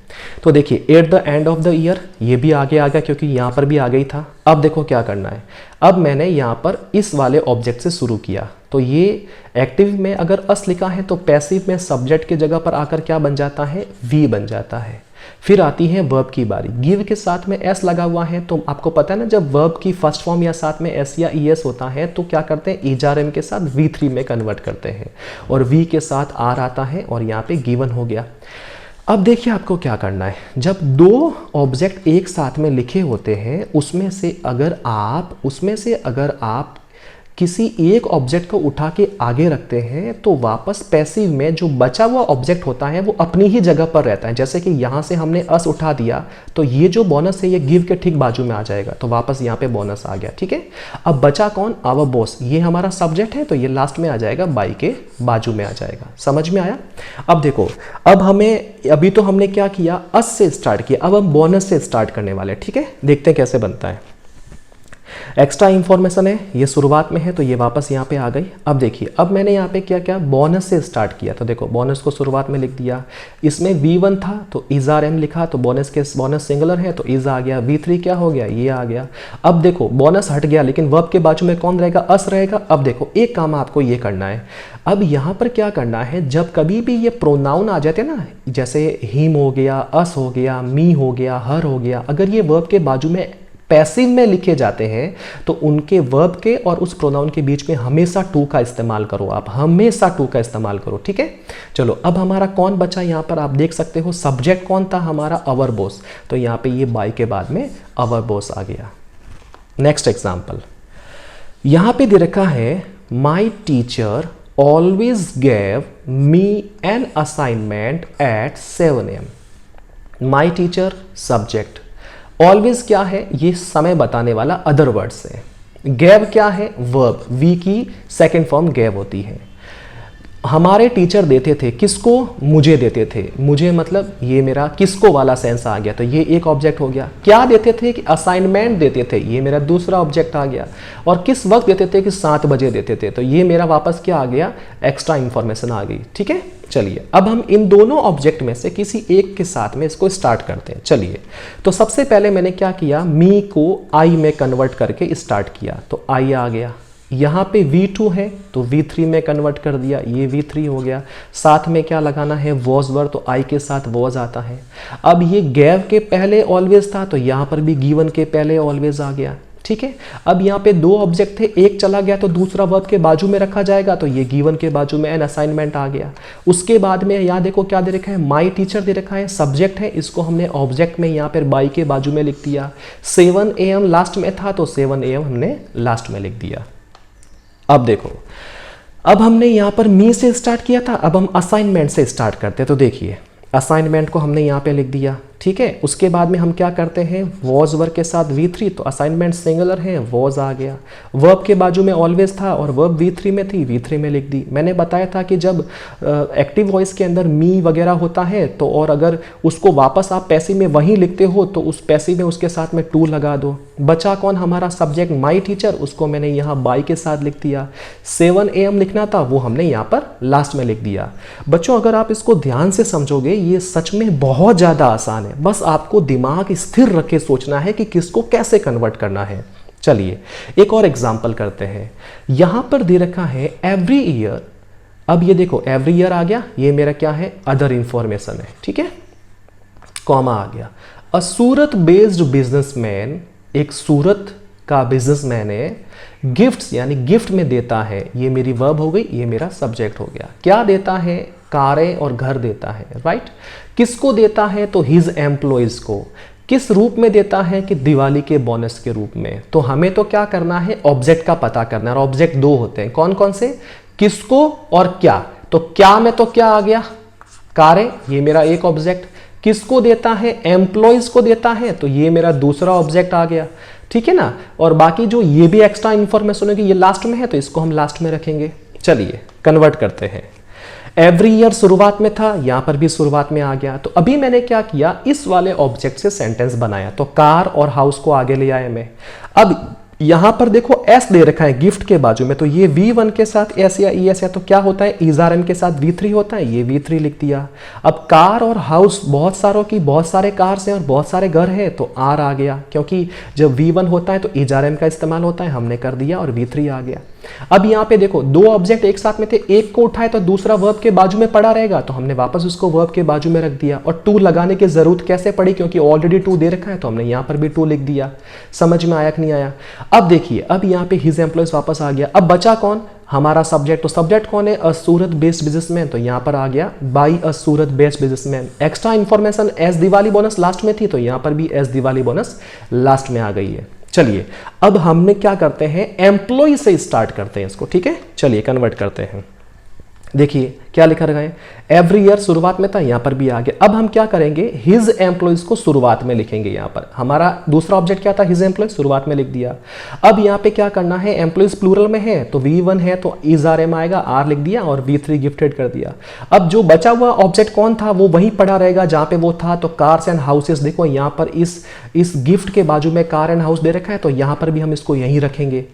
तो देखिए eight the end of the year, ये भी आगे आ गया क्योंकि यहाँ पर भी आ गई था। अब देखो क्या करना है, अब मैंने यहाँ पर इस वाले ऑब्जेक्ट से शुरू किया, तो ये एक्टिव में अगर अस लिखा है तो पैसिव में सब्जेक्ट की जगह पर आकर क्या बन जाता है, वी बन जाता है। फिर आती है वर्ब की बारी, गिव के साथ में एस लगा हुआ है, तो आपको पता है ना, जब वर्ब की फर्स्ट फॉर्म या साथ में एस या ई एस होता है तो क्या करते हैं, इज़-आर-एम के साथ V3 में कन्वर्ट करते हैं, और वी के साथ आर आता है और यहाँ पे गिवन हो गया। अब देखिए आपको क्या करना है, जब दो ऑब्जेक्ट एक साथ में लिखे होते हैं उसमें से अगर आप किसी एक ऑब्जेक्ट को उठा के आगे रखते हैं तो वापस पैसिव में जो बचा हुआ ऑब्जेक्ट होता है वो अपनी ही जगह पर रहता है। जैसे कि यहाँ से हमने अस उठा दिया तो ये जो बोनस है ये गिव के ठीक बाजू में आ जाएगा, तो वापस यहाँ पे बोनस आ गया। ठीक है, अब बचा कौन, आवर बॉस, ये हमारा सब्जेक्ट है तो ये लास्ट में आ जाएगा, बाई के बाजू में आ जाएगा। समझ में आया? अब देखो, अब अभी तो हमने क्या किया, अस से स्टार्ट किया, अब हम बोनस से स्टार्ट करने वाले। ठीक है, देखते हैं कैसे बनता है। एक्स्ट्रा इंफॉर्मेशन है, ये शुरुआत में है तो ये वापस यहाँ पे आ गई। अब देखिए, अब मैंने यहाँ पे क्या क्या बोनस से स्टार्ट किया, तो देखो बोनस को शुरुआत में लिख दिया, इसमें V1 था तो इज आर एम लिखा, तो बोनस सिंगुलर है तो इज आ गया, V3 क्या हो गया, ये आ गया। अब देखो बोनस हट गया लेकिन वर्ब के बाजू में कौन रहेगा, अस रहेगा। अब देखो एक काम आपको ये करना है, अब यहाँ पर क्या करना है, जब कभी भी ये प्रोनाउन आ जाते हैं ना, जैसे हिम हो गया, अस हो गया, मी हो गया, हर हो गया, अगर ये वर्ब के बाजू में पैसिव में लिखे जाते हैं तो उनके वर्ब के और उस प्रोनाउन के बीच में हमेशा टू का इस्तेमाल करो, आप हमेशा टू का इस्तेमाल करो। ठीक है, चलो अब हमारा कौन बचा, यहाँ पर आप देख सकते हो सब्जेक्ट कौन था हमारा, अवर बॉस, तो यहाँ पे ये बाई के बाद में अवर बॉस आ गया। नेक्स्ट एग्जाम्पल, यहाँ पे दे रखा है, my teacher always gave me an assignment at 7 AM। My teacher subject, always क्या है, ये समय बताने वाला अदर वर्ड्स है, गैव क्या है, वर्ब, वी की सेकंड फॉर्म गैव होती है। हमारे टीचर देते थे, किसको, मुझे देते थे, मुझे मतलब ये मेरा किसको वाला सेंस आ गया, तो ये एक ऑब्जेक्ट हो गया। क्या देते थे, कि असाइनमेंट देते थे, ये मेरा दूसरा ऑब्जेक्ट आ गया। और किस वक्त देते थे, कि 7 बजे देते थे, तो ये मेरा वापस क्या आ गया, एक्स्ट्रा इंफॉर्मेशन आ गई। ठीक है, चलिए अब हम इन दोनों ऑब्जेक्ट में से किसी एक के साथ में इसको स्टार्ट करते हैं। चलिए, तो सबसे पहले मैंने क्या किया, मी को आई में कन्वर्ट करके स्टार्ट किया, तो आई आ गया। यहाँ पे V2 है तो V3 में कन्वर्ट कर दिया, ये V3 हो गया। साथ में क्या लगाना है, वॉज वर्ब, तो आई के साथ वॉज आता है। अब ये गैव के पहले ऑलवेज था तो यहाँ पर भी गिवन के पहले ऑलवेज आ गया। ठीक है, अब यहाँ पे दो ऑब्जेक्ट थे, एक चला गया तो दूसरा वर्ब के बाजू में रखा जाएगा, तो ये गिवन के बाजू में एन असाइनमेंट आ गया। उसके बाद में यहाँ देखो क्या दे रखा है, माई टीचर दे रखा है, सब्जेक्ट है, इसको हमने ऑब्जेक्ट में यहाँ पर बाई के बाजू में लिख दिया। 7 AM लास्ट में था तो 7 AM हमने लास्ट में लिख दिया। अब देखो, अब हमने यहाँ पर मी से स्टार्ट किया था, अब हम असाइनमेंट से स्टार्ट करते हैं। तो देखिए, असाइनमेंट को हमने यहाँ पे लिख दिया। ठीक है, उसके बाद में हम क्या करते हैं, वॉज वर्ब के साथ V3, तो असाइनमेंट सिंगुलर है, वॉज आ गया। वर्ब के बाजू में ऑलवेज था और वर्ब V3 में थी, V3 में लिख दी। मैंने बताया था कि जब एक्टिव वॉइस के अंदर मी वगैरह होता है तो, और अगर उसको वापस आप पैसिव में वहीं लिखते हो तो उस पैसिव में उसके साथ में टू लगा दो। बचा कौन, हमारा सब्जेक्ट माई टीचर, उसको मैंने यहाँ बाई के साथ लिख दिया। 7 AM लिखना था, वो हमने यहाँ पर लास्ट में लिख दिया। बच्चों अगर आप इसको ध्यान से समझोगे, ये सच में बहुत ज़्यादा आसान है, बस आपको दिमाग स्थिर रख के सोचना है कि किसको कैसे कन्वर्ट करना है। चलिए एक और एग्जांपल करते हैं। यहां पर दे रखा है एवरी ईयर, अब ये देखो एवरी ईयर आ गया, ये मेरा क्या है, अदर इंफॉर्मेशन है। ठीक है, कॉमा आ गया। अ सूरत बेस्ड बिजनेसमैन, एक सूरत का बिजनेसमैन है, गिफ्ट्स यानी गिफ्ट में देता है, ये मेरी वर्ब हो गई, ये मेरा सब्जेक्ट हो गया। क्या देता है, कारें और घर देता है, राइट। किसको देता है, तो हिज एम्प्लॉइज को। किस रूप में देता है, कि दिवाली के बोनस के रूप में। तो हमें तो क्या करना है, ऑब्जेक्ट का पता करना है, और ऑब्जेक्ट दो होते हैं, कौन कौन से, किसको और क्या। तो क्या में तो क्या आ गया, कारें, ये मेरा एक ऑब्जेक्ट। किसको देता है, एम्प्लॉइज को देता है, तो ये मेरा दूसरा ऑब्जेक्ट आ गया। ठीक है ना, और बाकी जो ये भी एक्स्ट्रा इंफॉर्मेशन होगी, ये लास्ट में है तो इसको हम लास्ट में रखेंगे। चलिए कन्वर्ट करते हैं। एवरी ईयर शुरुआत में था, यहां पर भी शुरुआत में आ गया। तो अभी मैंने क्या किया, इस वाले ऑब्जेक्ट से सेंटेंस बनाया, तो कार और हाउस को आगे ले आया मैं। अब यहां पर देखो एस दे रखा है गिफ्ट के बाजू में, तो ये V1 के साथ एस या ES है, तो क्या होता है, इज़ारएम के साथ V3 होता है, ये V3 लिख दिया। अब कार और हाउस, बहुत सारों की बहुत सारे कार्स हैं और बहुत सारे घर हैं, तो R आ गया, क्योंकि जब V1 होता है तो इज़ारएम का इस्तेमाल होता है, हमने कर दिया और V3 आ गया। अब यहाँ पे देखो दो ऑब्जेक्ट एक साथ में थे, एक को उठाए तो दूसरा वर्ब के बाजू में पड़ा रहेगा, तो हमने वापस उसको वर्ब के बाजू में रख दिया। और टू लगाने की जरूरत कैसे पड़ी, क्योंकि ऑलरेडी टू दे रखा है, तो हमने यहाँ पर भी टू लिख दिया। समझ में आया कि नहीं आया। अब देखिए, अब यहाँ पे हिज एम्प्लॉइज वापस आ गया। अब बचा कौन, हमारा सब्जेक्ट, तो सब्जेक्ट कौन है? अ सूरत बेस्ड बिजनेसमैन, तो यहाँ पर आ गया by a Surat based businessman. Extra information as Diwali bonus last में थी, तो यहाँ पर भी एज दिवाली बोनस लास्ट में आ गई है। चलिए अब हमने क्या करते हैं, एम्प्लॉय से स्टार्ट करते हैं इसको, ठीक है। चलिए कन्वर्ट करते हैं। देखिए क्या लिखा रखा है, एवरी ईयर शुरुआत में था, यहां पर भी आ गया। अब हम क्या करेंगे, हिज एम्प्लॉइज को शुरुआत में लिखेंगे। यहां पर हमारा दूसरा ऑब्जेक्ट क्या था, हिज एम्प्लॉइज, शुरुआत में लिख दिया। अब यहां पे क्या करना है, एम्प्लॉइज प्लूरल में है तो V1 है तो इज आर एम आएगा, आर लिख दिया और V3 गिफ्टेड कर दिया। अब जो बचा हुआ ऑब्जेक्ट कौन था, वो वहीं पड़ा रहेगा जहां पे वो था। तो कार्स एंड हाउसेस, देखो यहां पर इस गिफ्ट के बाजू में कार एंड हाउस दे रखा है, तो यहां पर भी हम इसको यहीं रखेंगे।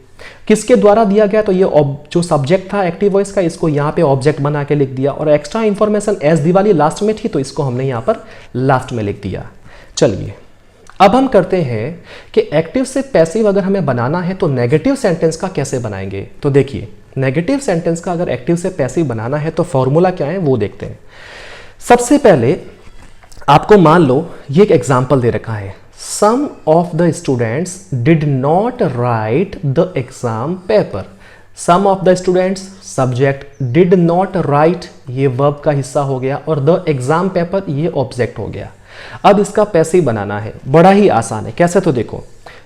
किसके द्वारा दिया गया, तो ये जो सब्जेक्ट था एक्टिव वॉइस का, इसको यहाँ पे ऑब्जेक्ट बना के लिख दिया। और extra information as Diwali last में थी तो इसको हमने यहाँ पर लास्ट में लिख दिया। चलिए अब हम करते हैं कि एक्टिव से पैसिव अगर हमें बनाना है तो नेगेटिव सेंटेंस का कैसे बनाएंगे। तो देखिए नेगेटिव सेंटेंस का अगर एक्टिव से पैसिव बनाना है तो फॉर्मूला क्या है वो देखते हैं। सबसे पहले आपको मान लो ये एक एग्जाम्पल दे रखा है, Some of the students did not write the exam paper. Some of the students subject did not write, ये verb का हिस्सा हो गया, और the exam paper ये object हो गया। अब इसका पैसिव बनाना है, बड़ा ही आसान है। कैसे, तो देखो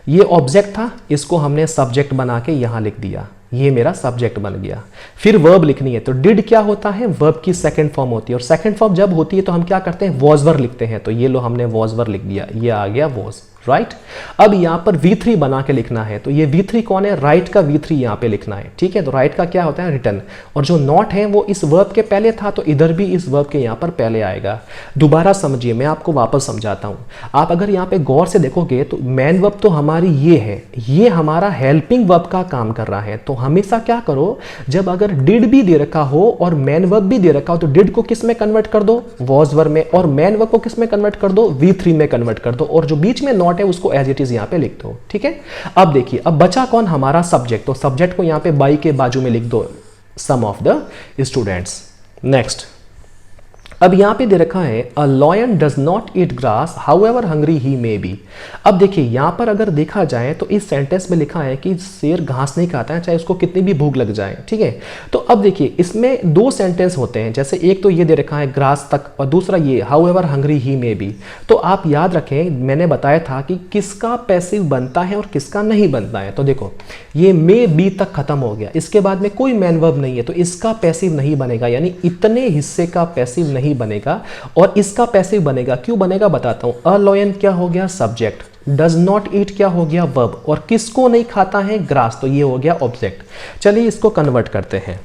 ये ऑब्जेक्ट था, इसको हमने सब्जेक्ट बना के यहां लिख दिया, ये मेरा सब्जेक्ट बन गया। फिर वर्ब लिखनी है, तो डिड क्या होता है, वर्ब की सेकंड फॉर्म होती है, और सेकंड फॉर्म जब होती है तो हम क्या करते हैं, वॉज वर लिखते हैं। तो ये लो हमने वॉज वर लिख दिया, ये आ गया वॉज, राइट। अब यहां पर V3 बना के लिखना है, तो ये V3 कौन है, राइट का V3 यहां पे लिखना है, ठीक है। तो राइट का क्या होता है, रिटर्न, और जो नॉट है वो इस वर्ब के पहले था तो इधर भी इस वर्ब के यहां पर पहले आएगा। दोबारा समझिए, मैं आपको वापस समझाता हूं। आप अगर यहां पे गौर से देखोगे तो मेन वर्ब तो हमारी ये है, ये हमारा हेल्पिंग वर्ब का काम कर रहा है। तो हमेशा क्या करो, जब अगर डिड भी दे रखा हो और मेन वर्ब भी दे रखा हो तो डिड को किस में कन्वर्ट कर दो, वॉज वर्ब में, और मेन वर्ब को किस में कन्वर्ट कर दो, V3 में कन्वर्ट कर दो, और जो बीच में नॉट है उसको एज इट इज यहां पे लिख दो, ठीक है। अब देखिए अब बचा कौन, हमारा सब्जेक्ट, तो सब्जेक्ट को यहां पे बाई के बाजू में लिख दो, सम ऑफ द स्टूडेंट्स। नेक्स्ट, अब यहां पे दे रखा है a lion does not eat grass however hungry he may be. अब देखिए यहां पर अगर देखा जाए तो इस सेंटेंस में लिखा है कि शेर घास नहीं खाता है चाहे उसको कितनी भी भूख लग जाए, ठीक है। तो अब देखिए इसमें दो सेंटेंस होते हैं, जैसे एक तो ये दे रखा है ग्रास तक, और दूसरा ये however hungry he may be. तो आप याद रखें मैंने बताया था कि किसका पैसिव बनता है और किसका नहीं बनता है। तो देखो ये मे बी तक खत्म हो गया, इसके बाद में कोई मैन वर्ब नहीं है, तो इसका पैसिव नहीं बनेगा, यानी इतने हिस्से का पैसिव नहीं बनेगा, और इसका पैसिव बनेगा। क्यों बनेगा बताता हूं। अ लॉयन क्या हो गया, सब्जेक्ट, डज नॉट ईट क्या हो गया, वर्ब, और किसको नहीं खाता है, ग्रास, तो ये हो गया ऑब्जेक्ट। चलिए इसको कन्वर्ट करते हैं।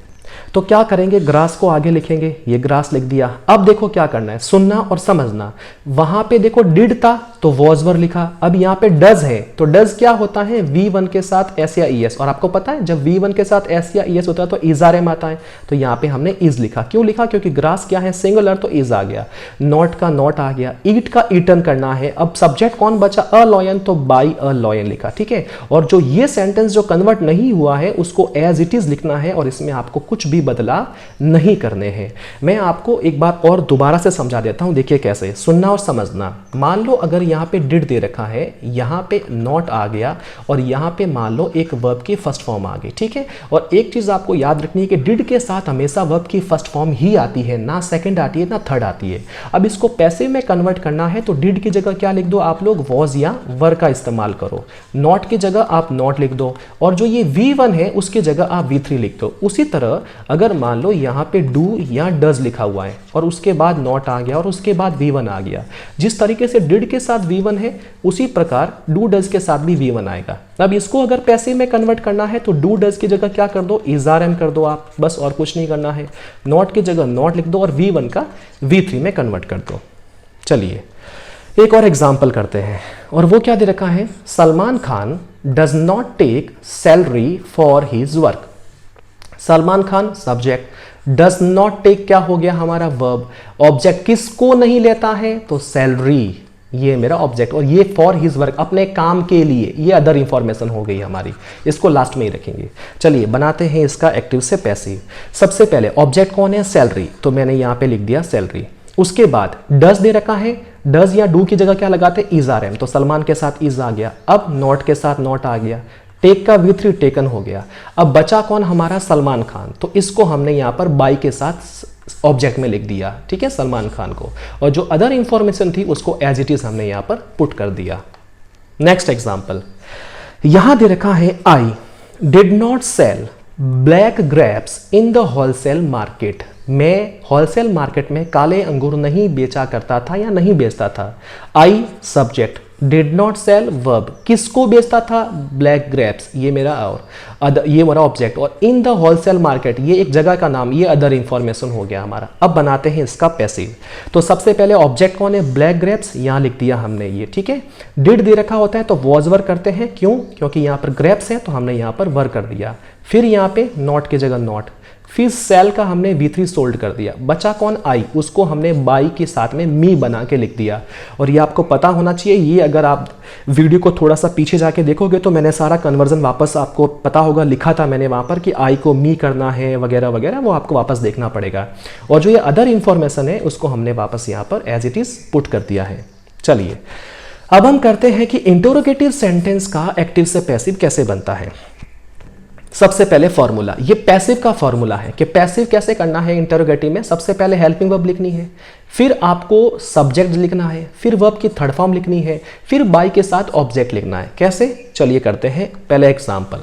तो क्या करेंगे, ग्रास को आगे लिखेंगे, ये ग्रास लिख दिया। अब देखो क्या करना है, सुनना और समझना। वहां पे देखो डिड था तो वॉज वर लिखा, अब यहाँ पे डज है तो डज क्या होता है, V1 के साथ एस या ES, और आपको पता है जब V1 के साथ एस या ES होता है तो इज आर एम आता है। तो यहाँ पे हमने इज लिखा, क्यों लिखा, क्योंकि ग्रास क्या है, सिंगुलर, तो इज आ गया, नॉट का नॉट आ गया, ईट का ईटन करना है। अब सब्जेक्ट कौन बचा, अ लॉयन, तो बाई अ लॉयन लिखा, ठीक है। और जो ये सेंटेंस जो कन्वर्ट नहीं हुआ है उसको एज इट इज लिखना है, और इसमें आपको कुछ भी बदला नहीं करने हैं। मैं आपको एक बार और दोबारा से समझा देता हूं, देखिए कैसे, सुनना और समझना। मान लो अगर यहां पे डिड दे रखा है, यहां पे नॉट आ गया, और यहां पे मान लो एक वर्ब की फर्स्ट फॉर्म आ गई, ठीक है। और एक चीज आपको याद रखनी है कि डिड के साथ हमेशा वर्ब की फर्स्ट फॉर्म ही आती है, ना सेकंड आती है ना थर्ड आती है। अब इसको पैसिव में कन्वर्ट करना है तो डिड की जगह क्या लिख दो आप लोग, वॉज या वर का इस्तेमाल करो, नॉट की जगह आप नॉट लिख दो, और जो ये V1 है उसकी जगह आप V3 लिख दो। उसी तरह अगर मान लो यहाँ पे डू या डज लिखा हुआ है और उसके बाद नॉट आ गया और उसके बाद V1 आ गया, जिस तरीके से डिड के साथ V1 है उसी प्रकार डू डज के साथ भी V1 आएगा। अब इसको अगर पैसिव में कन्वर्ट करना है तो डू डज की जगह क्या कर दो, इज आर एम कर दो आप, बस, और कुछ नहीं करना है। नॉट की जगह नॉट लिख दो और V1 का V3 में कन्वर्ट कर दो। चलिए एक और एग्जाम्पल करते हैं, और वो क्या दे रखा है, Salman Khan does not take salary for his work. Salman Khan subject, does not take क्या हो गया हमारा वर्ब, ऑब्जेक्ट किसको नहीं लेता है, तो सैलरी, ये मेरा ऑब्जेक्ट, और ये फॉर हिज वर्क, अपने काम के लिए, ये अदर इंफॉर्मेशन हो गई हमारी, इसको लास्ट में ही रखेंगे। चलिए बनाते हैं इसका एक्टिव से पैसिव। सबसे पहले ऑब्जेक्ट कौन है, सैलरी, तो मैंने यहां पे लिख दिया सैलरी। उसके बाद डज दे रखा है, डज या डू की जगह क्या लगाते, इज आर एम, तो सलमान के साथ इज आ गया। अब नॉट के साथ नॉट आ गया, टेक का V3 टेकन हो गया। अब बचा कौन हमारा, सलमान खान, तो इसको हमने यहाँ पर बाई के साथ ऑब्जेक्ट में लिख दिया, ठीक है, सलमान खान को, और जो अदर इंफॉर्मेशन थी उसको एज इट इज हमने यहाँ पर पुट कर दिया। नेक्स्ट एग्जाम्पल, यहां दे रखा है I did not sell black grapes in the wholesale market. मैं होलसेल मार्केट में काले अंगूर नहीं बेचा करता था या नहीं बेचता था। I subject, did not sell verb, किसको बेचता था, ब्लैक ग्रेप्स, ये मेरा और ये मेरा ऑब्जेक्ट, और इन द होलसेल मार्केट ये एक जगह का नाम, ये अदर इंफॉर्मेशन हो गया हमारा। अब बनाते हैं इसका पैसिव। तो सबसे पहले ऑब्जेक्ट कौन है, ब्लैक ग्रेप्स, यहाँ लिख दिया हमने ये, ठीक है। डिड दे रखा होता है तो वॉज वर करते हैं, क्यों, क्योंकि यहाँ पर ग्रेप्स है तो हमने यहाँ पर वर कर दिया। फिर यहाँ पे नॉट की जगह नॉट, फिर सेल का हमने V3 सोल्ड कर दिया। बचा कौन, आई, उसको हमने बाई के साथ में मी बना के लिख दिया। और ये आपको पता होना चाहिए, ये अगर आप वीडियो को थोड़ा सा पीछे जाके देखोगे तो मैंने सारा कन्वर्जन वापस, आपको पता होगा लिखा था मैंने वहाँ पर कि आई को मी करना है वगैरह वगैरह, वो आपको वापस देखना पड़ेगा। और जो ये अदर इंफॉर्मेशन है उसको हमने वापस यहाँ पर एज इट इज पुट कर दिया है। चलिए अब हम करते हैं कि इंटरोगेटिव सेंटेंस का एक्टिव से पैसिव कैसे बनता है। सबसे पहले फॉर्मूला, ये पैसिव का फॉर्मूला है कि पैसिव कैसे करना है इंटरोगेटिव में। सबसे पहले हेल्पिंग वर्ब लिखनी है, फिर आपको सब्जेक्ट लिखना है, फिर वर्ब की थर्ड फॉर्म लिखनी है, फिर बाई के साथ ऑब्जेक्ट लिखना है। कैसे, चलिए करते हैं। पहले example,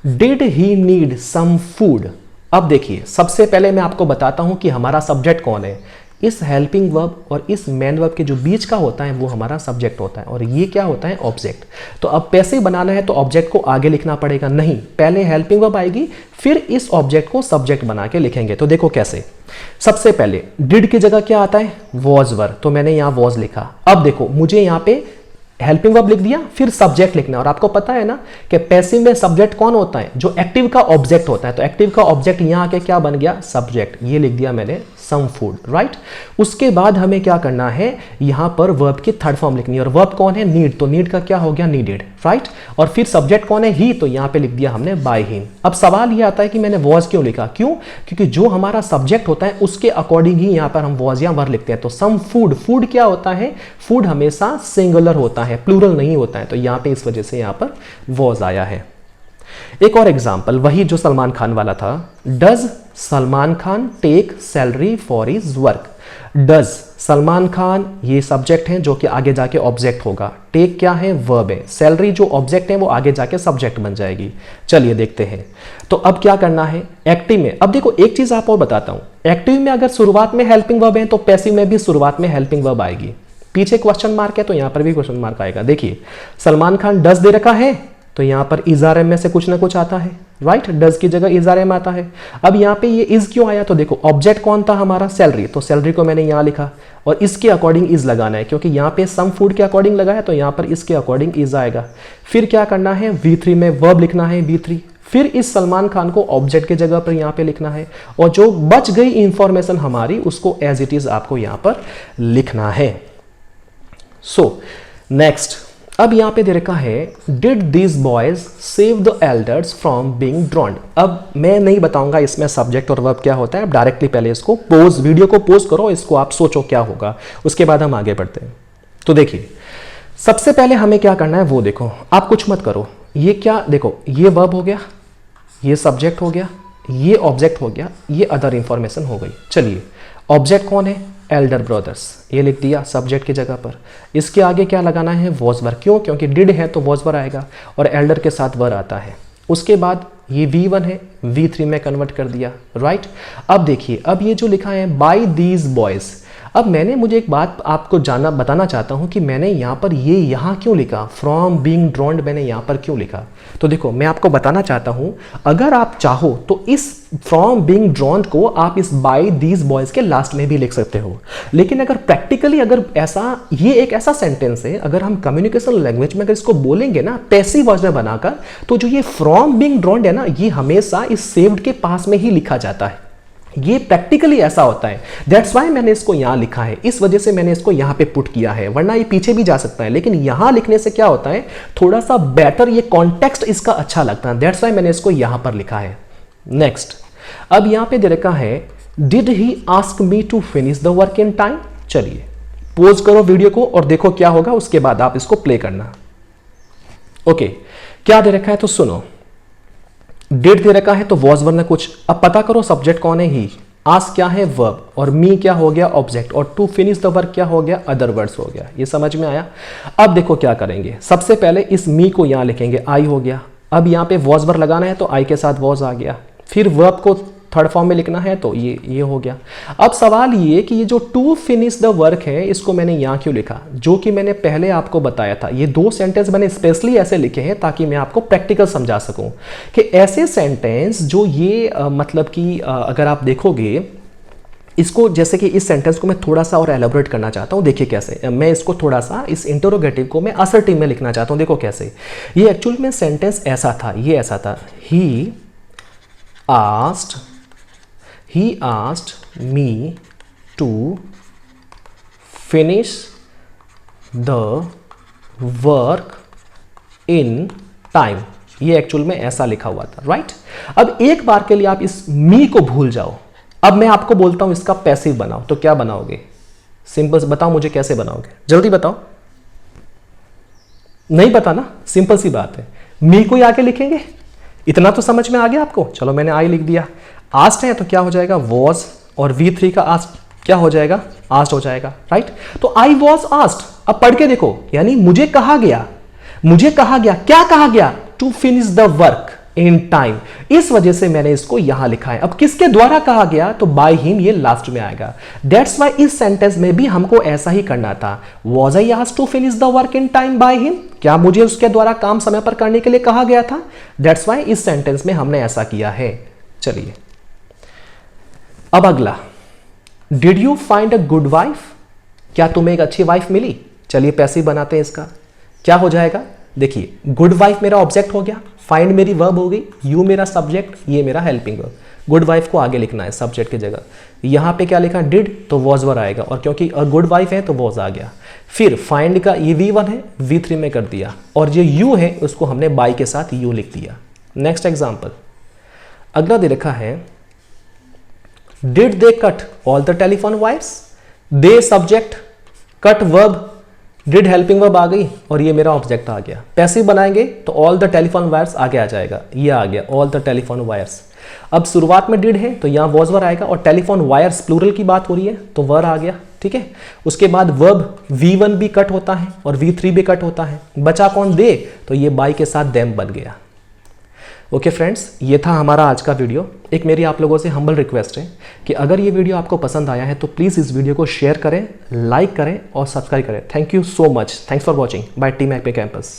did he need some food. अब देखिए सबसे पहले मैं आपको बताता हूं कि हमारा सब्जेक्ट कौन है। इस हेल्पिंग वर्ब और इस मेन वर्ब के जो बीच का होता है वो हमारा सब्जेक्ट होता है, और ये क्या होता है, ऑब्जेक्ट। तो अब पैसिव बनाना है तो ऑब्जेक्ट को आगे लिखना पड़ेगा, नहीं, पहले हेल्पिंग वर्ब आएगी फिर इस ऑब्जेक्ट को सब्जेक्ट बना के लिखेंगे। तो देखो कैसे, सबसे पहले डिड की जगह क्या आता है, वॉज वर, तो मैंने यहाँ वॉज लिखा। अब देखो मुझे यहाँ पे हेल्पिंग वर्ब लिख दिया, फिर सब्जेक्ट लिखना। और आपको पता है ना कि पैसिव में सब्जेक्ट कौन होता है, जो एक्टिव का ऑब्जेक्ट होता है। तो एक्टिव का ऑब्जेक्ट यहां आके क्या बन गया, सब्जेक्ट, ये लिख दिया मैंने सम फूड, राइट। उसके बाद हमें क्या करना है, यहां पर वर्ब की थर्ड फॉर्म लिखनी है, और वर्ब कौन है, नीड, तो नीड का क्या हो गया, नीडेड, राइट। और फिर सब्जेक्ट कौन है, ही, तो यहां पे लिख दिया हमने बाय हिम। अब सवाल ये आता है कि मैंने वॉज क्यों लिखा, क्यों, क्योंकि जो हमारा सब्जेक्ट होता है उसके अकॉर्डिंग ही यहां पर हम वॉज या वर लिखते हैं। तो सम फूड, फूड क्या होता है, फूड हमेशा सिंगुलर होता है, प्लूरल नहीं होता है, तो यहां पे इस वजह से यहां पर वॉज आया है। एक और एग्जाम्पल, वही जो सलमान खान वाला था, does Salman Khan take salary for his work. Does Salman Khan ये सब्जेक्ट है जो कि आगे जाके ऑब्जेक्ट होगा, टेक क्या है, वर्ब है, सैलरी जो ऑब्जेक्ट है वो आगे जाके सब्जेक्ट बन जाएगी। चलिए देखते हैं। तो अब क्या करना है एक्टिव में। अब देखो एक चीज आप और बताता हूं, एक्टिव में अगर शुरुआत में हेल्पिंग वर्ब है तो पैसिव में भी शुरुआत में हेल्पिंग वर्ब आएगी। पीछे क्वेश्चन मार्क है तो यहां पर भी क्वेश्चन मार्क आएगा। देखिए सलमान खान डज दे रखा है तो यहां पर इज आर एम में से कुछ ना कुछ आता है, राइट, डज की जगह इज आर एम आता है। अब यहां पे ये इज क्यों आया, तो देखो ऑब्जेक्ट कौन था हमारा, सैलरी, तो सैलरी को मैंने यहां लिखा और इसके अकॉर्डिंग इज लगाना है, क्योंकि यहां पे सम फूड के अकॉर्डिंग लगाया तो यहां पर इसके अकॉर्डिंग इज आएगा। फिर क्या करना है, V3 में वर्ब लिखना है, V3, फिर इस सलमान खान को ऑब्जेक्ट की जगह पर यहां पे लिखना है, और जो बच गई इंफॉर्मेशन हमारी उसको एज इट इज आपको यहां पर लिखना है। सो नेक्स्ट, अब यहां पे दे रखा है did these boys save the elders from being ड्रॉन्ड। अब मैं नहीं बताऊंगा इसमें सब्जेक्ट और वर्ब क्या होता है, अब डायरेक्टली पहले इसको पोज, वीडियो को पोज करो, इसको आप सोचो क्या होगा, उसके बाद हम आगे बढ़ते हैं। तो देखिए सबसे पहले हमें क्या करना है वो देखो, आप कुछ मत करो, ये क्या देखो, ये वर्ब हो गया, ये सब्जेक्ट हो गया, ये ऑब्जेक्ट हो गया, ये अदर इंफॉर्मेशन हो गई। चलिए ऑब्जेक्ट कौन है, एल्डर ब्रदर्स, ये लिख दिया सब्जेक्ट की जगह पर। इसके आगे क्या लगाना है, वॉज वर, क्यों, क्योंकि डिड है तो वॉज वर आएगा और एल्डर के साथ वर आता है। उसके बाद ये V1 है, V3 में कन्वर्ट कर दिया, राइट। अब देखिए अब ये जो लिखा है बाय दीज बॉयज, अब मुझे एक बात आपको बताना चाहता हूं कि मैंने यहां पर ये यहां क्यों लिखा, फ्रॉम बीइंग ड्रॉन्ड मैंने यहां पर क्यों लिखा। तो देखो मैं आपको बताना चाहता हूं, अगर आप चाहो तो इस फ्रॉम बीइंग ड्रॉन्ड को आप इस बाय दीज बॉयज के लास्ट में भी लिख सकते हो, लेकिन अगर प्रैक्टिकली अगर ऐसा, ये एक ऐसा सेंटेंस है, अगर हम कम्युनिकेशन लैंग्वेज में अगर इसको बोलेंगे ना पैसिव वॉइस में बनाकर, तो जो ये फ्रॉम बीइंग ड्रॉन्ड है ना, ये हमेशा इस सेव्ड के पास में ही लिखा जाता है, ये प्रैक्टिकली ऐसा होता है। दैट्स वाई मैंने इसको यहां लिखा है, इस वजह से मैंने इसको यहां पे पुट किया है, वरना ये पीछे भी जा सकता है, लेकिन यहां लिखने से क्या होता है, थोड़ा सा बेटर ये कॉन्टेक्स्ट इसका अच्छा लगता है। दैट्स वाई मैंने इसको यहां पर लिखा है। नेक्स्ट, अब यहां पे दे रखा है did he ask me to finish the work in time. चलिए पॉज करो वीडियो को और देखो क्या होगा, उसके बाद आप इसको प्ले करना। ओके, क्या दे रखा है तो सुनो, डिड दे रखा है तो वॉज वरना कुछ। अब पता करो सब्जेक्ट कौन है, ही। आस्क क्या है, वर्ब। और मी क्या हो गया, ऑब्जेक्ट। और टू फिनिश द वर्क क्या हो गया, अदर वर्ड्स हो गया। ये समझ में आया। अब देखो क्या करेंगे, सबसे पहले इस मी को यहां लिखेंगे, आई हो गया। अब यहां पे वॉज वर्ब लगाना है तो आई के साथ वॉज आ गया। फिर वर्ब को थर्ड फॉर्म में लिखना है तो ये हो गया। अब सवाल ये कि ये जो टू फिनिश द वर्क है इसको मैंने यहाँ क्यों लिखा, जो कि मैंने पहले आपको बताया था। ये दो सेंटेंस मैंने स्पेशली ऐसे लिखे हैं ताकि मैं आपको प्रैक्टिकल समझा सकूं कि ऐसे सेंटेंस जो ये मतलब कि अगर आप देखोगे इसको, जैसे कि इस सेंटेंस को मैं थोड़ा सा और एलाबोरेट करना चाहता हूं। देखिए कैसे, मैं इसको थोड़ा सा इस इंटरोगेटिव को मैं असर्टिव में लिखना चाहता हूं। देखो कैसे, ये एक्चुअल में सेंटेंस ऐसा था, ये ऐसा था, ही asked me to finish the work in time। ये एक्चुअल में ऐसा लिखा हुआ था, राइट। अब एक बार के लिए आप इस मी को भूल जाओ। अब मैं आपको बोलता हूं इसका पैसिव बनाओ, तो क्या बनाओगे? सिंपल बताओ मुझे, कैसे बनाओगे, जल्दी बताओ। नहीं पता ना, सिंपल सी बात है, मी को ही आगे लिखेंगे। इतना तो समझ में आ गया आपको। चलो मैंने आई लिख दिया। आस्ट है तो क्या हो जाएगा, वॉज। और V3 का आस्ट क्या हो जाएगा, आस्ट हो जाएगा, राइट। तो आई वॉज आस्ट। अब पढ़ के देखो, यानी मुझे कहा गया, क्या कहा गया, to finish the work in time. इस वजह से मैंने इसको यहां लिखा है। अब किसके द्वारा कहा गया, तो बाय हिम, ये लास्ट में आएगा। दैट्स वाई इस सेंटेंस में भी हमको ऐसा ही करना था। Was I asked to finish the work in time by him, क्या मुझे उसके द्वारा काम समय पर करने के लिए कहा गया था। दैट्स वाई इस सेंटेंस में हमने ऐसा किया है। चलिए अब अगला, did you find a good wife, क्या तुम्हें एक अच्छी वाइफ मिली। चलिए पैसिव बनाते हैं इसका। क्या हो जाएगा, देखिए, गुड वाइफ मेरा ऑब्जेक्ट हो गया, फाइंड मेरी वर्ब हो गई, यू मेरा सब्जेक्ट, ये मेरा हेल्पिंग वर्ब। गुड वाइफ को आगे लिखना है सब्जेक्ट की जगह। यहां पे क्या लिखा, डिड, तो वॉज वर आएगा, और क्योंकि गुड वाइफ है तो वॉज आ गया। फिर फाइंड का ये V1 है, V3 में कर दिया, और जो यू है उसको हमने बाई के साथ यू लिख दिया। नेक्स्ट एग्जाम्पल, अगला दे रखा है, did they cut all the telephone wires. They subject, cut verb, did helping verb आ गई, और ये मेरा ऑब्जेक्ट आ गया। पैसिव बनाएंगे तो ऑल द टेलीफोन वायर्स आगे आ जाएगा, ये आ गया ऑल द टेलीफोन वायर्स। अब शुरुआत में डिड है तो यहाँ वॉज वर आएगा, और टेलीफोन वायर्स प्लूरल की बात हो रही है तो वर आ गया, ठीक है। उसके बाद वर्ब V1 भी कट होता है और V3 भी कट होता है। बचा कौन, दे, तो ये बाई के साथ देम बन गया। ओके फ्रेंड्स, ये था हमारा आज का वीडियो। एक मेरी आप लोगों से हम्बल रिक्वेस्ट है कि अगर ये वीडियो आपको पसंद आया है तो प्लीज़ इस वीडियो को शेयर करें, लाइक करें और सब्सक्राइब करें। Thank you so much, thanks for watching bye team Acme campus.